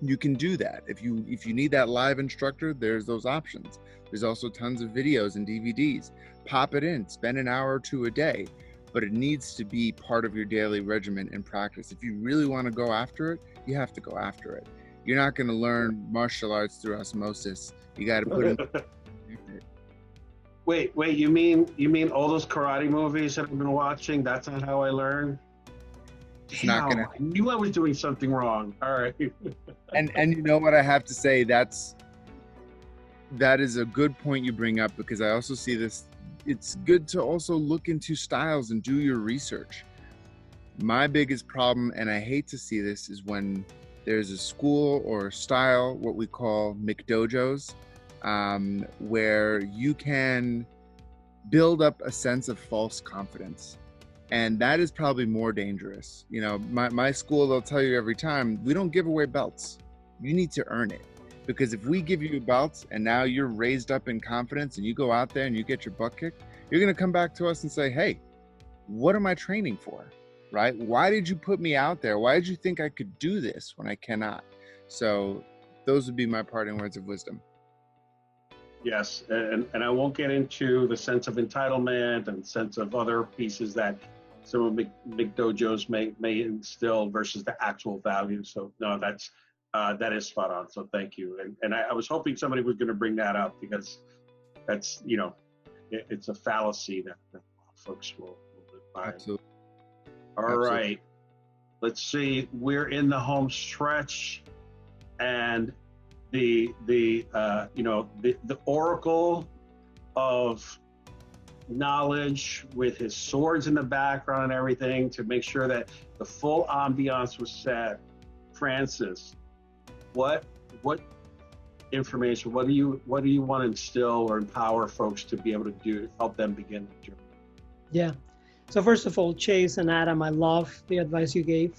You can do that. If you need that live instructor, there's those options. There's also tons of videos and DVDs. Pop it in, spend an hour or two a day, but it needs to be part of your daily regimen and practice. If you really want to go after it, you have to go after it. You're not going to learn martial arts through osmosis. You got to put in effort. Wait, you mean all those karate movies that I've been watching? That's not how I learn? I knew I was doing something wrong. All right. and you know what I have to say? That is a good point you bring up, because I also see this. It's good to also look into styles and do your research. My biggest problem, and I hate to see this, is when there's a school or a style, what we call McDojos, where you can build up a sense of false confidence. And that is probably more dangerous. My school, they'll tell you every time, we don't give away belts. You need to earn it. Because if we give you belts and now you're raised up in confidence and you go out there and you get your butt kicked, you're going to come back to us and say, hey, what am I training for? Right? Why did you put me out there? Why did you think I could do this when I cannot? So those would be my parting words of wisdom. Yes, and I won't get into the sense of entitlement and sense of other pieces that some of McDojos may instill versus the actual value. So no, that is spot on. So thank you. And I was hoping somebody was going to bring that up, because that's, it's a fallacy that folks will live by. Absolutely. All right. Let's see. We're in the home stretch, and the oracle of knowledge with his swords in the background and everything to make sure that the full ambiance was set. Francis, what information, what do you want to instill or empower folks to be able to do to help them begin the journey? Yeah. So first of all, Chase and Adam, I love the advice you gave.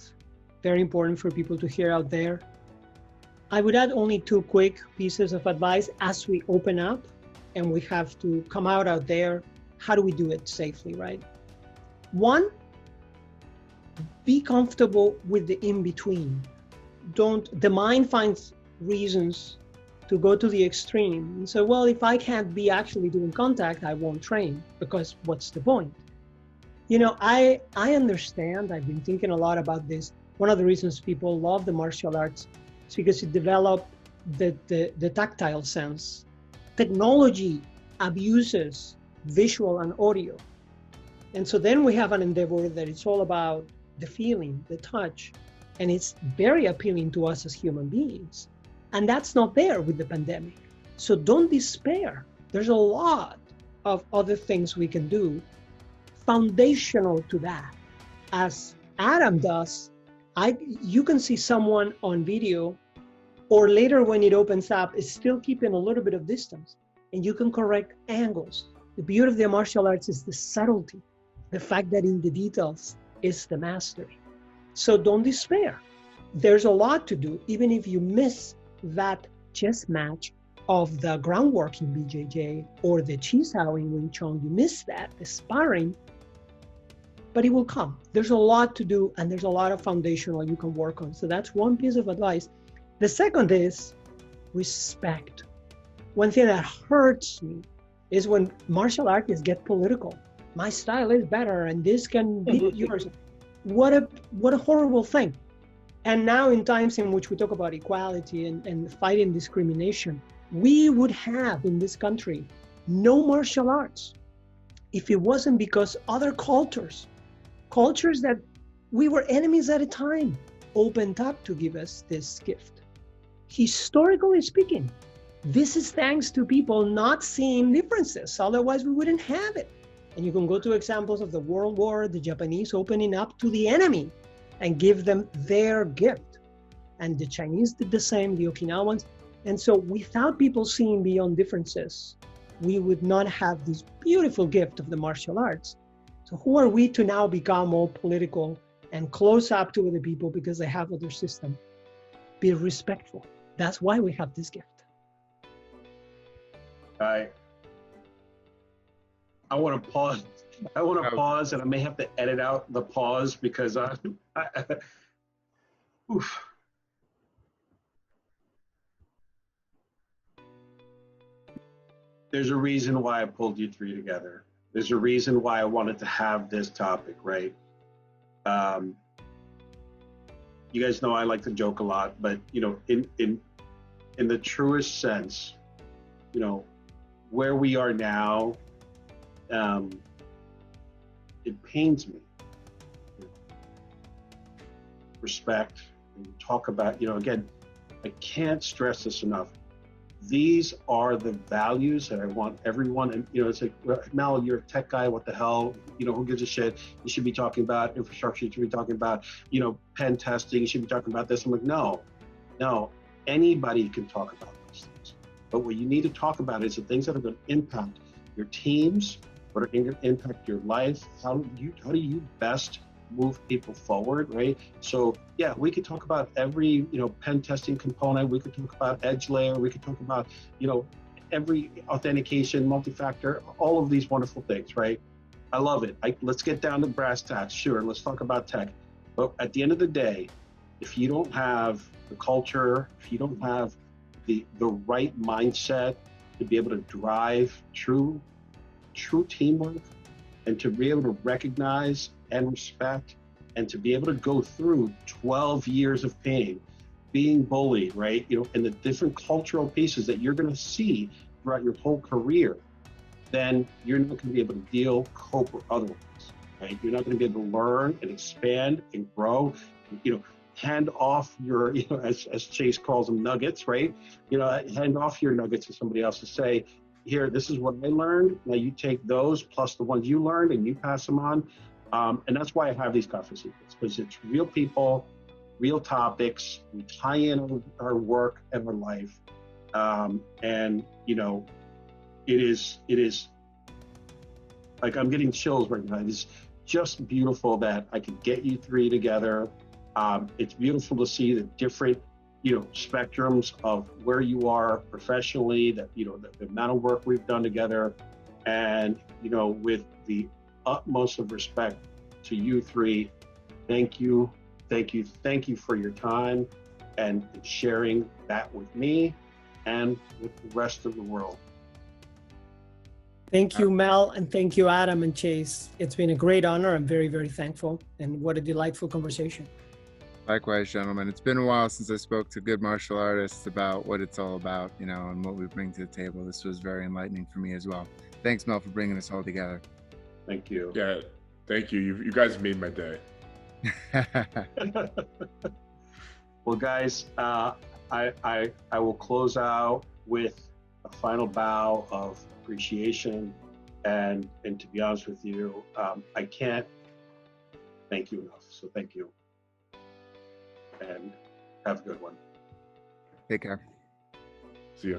Very important for people to hear out there. I would add only two quick pieces of advice as we open up and we have to come out there. How do we do it safely, right? One, be comfortable with the in-between. The mind finds reasons to go to the extreme and say, well, if I can't be actually doing contact, I won't train, because what's the point? I understand. I've been thinking a lot about this. One of the reasons people love the martial arts is because it developed the tactile sense. Technology abuses visual and audio. And so then we have an endeavor that it's all about the feeling, the touch, and it's very appealing to us as human beings. And that's not there with the pandemic. So don't despair. There's a lot of other things we can do foundational to that. As Adam does, you can see someone on video, or later when it opens up, is still keeping a little bit of distance, and you can correct angles. The beauty of the martial arts is the subtlety, the fact that in the details is the mastery. So don't despair. There's a lot to do, even if you miss that chess match of the groundwork in BJJ or the Chisao in Wing Chun. You miss that, the sparring, but it will come. There's a lot to do, and there's a lot of foundational you can work on. So that's one piece of advice. The second is respect. One thing that hurts me is when martial artists get political. My style is better, and this can beat yours. What a horrible thing. And now in times in which we talk about equality and fighting discrimination, we would have in this country no martial arts if it wasn't because other cultures that we were enemies at a time, opened up to give us this gift. Historically speaking, this is thanks to people not seeing differences. Otherwise, we wouldn't have it. And you can go to examples of the World War, the Japanese opening up to the enemy and give them their gift. And the Chinese did the same, the Okinawans. And so without people seeing beyond differences, we would not have this beautiful gift of the martial arts. So who are we to now become all political and close up to other people because they have other system? Be respectful. That's why we have this gift. I want to pause. I want to pause, and I may have to edit out the pause because oof. There's a reason why I pulled you three together. There's a reason why I wanted to have this topic, right? You guys know I like to joke a lot, but you know, in the truest sense, you know, where we are now, it pains me. Respect, and you talk about, you know, again, I can't stress this enough. These are the values that I want everyone, and you know, it's like, well, Mel, you're a tech guy, what the hell? You know, who gives a shit? You should be talking about infrastructure, you should be talking about, you know, pen testing, you should be talking about this. I'm like, no, anybody can talk about those things. But what you need to talk about is the things that are going to impact your teams, what are going to impact your life. How do you best move people forward, right? So yeah, we could talk about every, you know, pen testing component. We could talk about edge layer. We could talk about, you know, every authentication, multi-factor, all of these wonderful things, right? I love it. Let's get down to brass tacks. Sure, let's talk about tech. But at the end of the day, if you don't have the culture, if you don't have the right mindset to be able to drive true teamwork, and to be able to recognize and respect, and to be able to go through 12 years of pain, being bullied, right? You know, and the different cultural pieces that you're going to see throughout your whole career, then you're not going to be able to cope, or otherwise, right? You're not going to be able to learn and expand and grow, you know, hand off your, you know, as Chase calls them, nuggets, right? You know, hand off your nuggets to somebody else to say, here, this is what I learned. Now you take those plus the ones you learned and you pass them on. And that's why I have these Cafecitos, because it's real people, real topics. We tie in our work and our life. And, you know, it is like, I'm getting chills right now. It's just beautiful that I could get you three together. It's beautiful to see the different, you know, spectrums of where you are professionally, that, you know, the amount of work we've done together, and, you know, with the utmost of respect to you three, thank you for your time and sharing that with me and with the rest of the world. Thank you, Mel, and thank you, Adam and Chase. It's been a great honor. I'm very, very thankful, and what a delightful conversation. Likewise, gentlemen. It's been a while since I spoke to good martial artists about what it's all about, you know, and what we bring to the table. This was very enlightening for me as well. Thanks, Mel, for bringing us all together. Thank you. Yeah, thank you. You guys made my day. Well, guys, I will close out with a final bow of appreciation, and to be honest with you, I can't thank you enough. So thank you. And have a good one. Take care. See ya.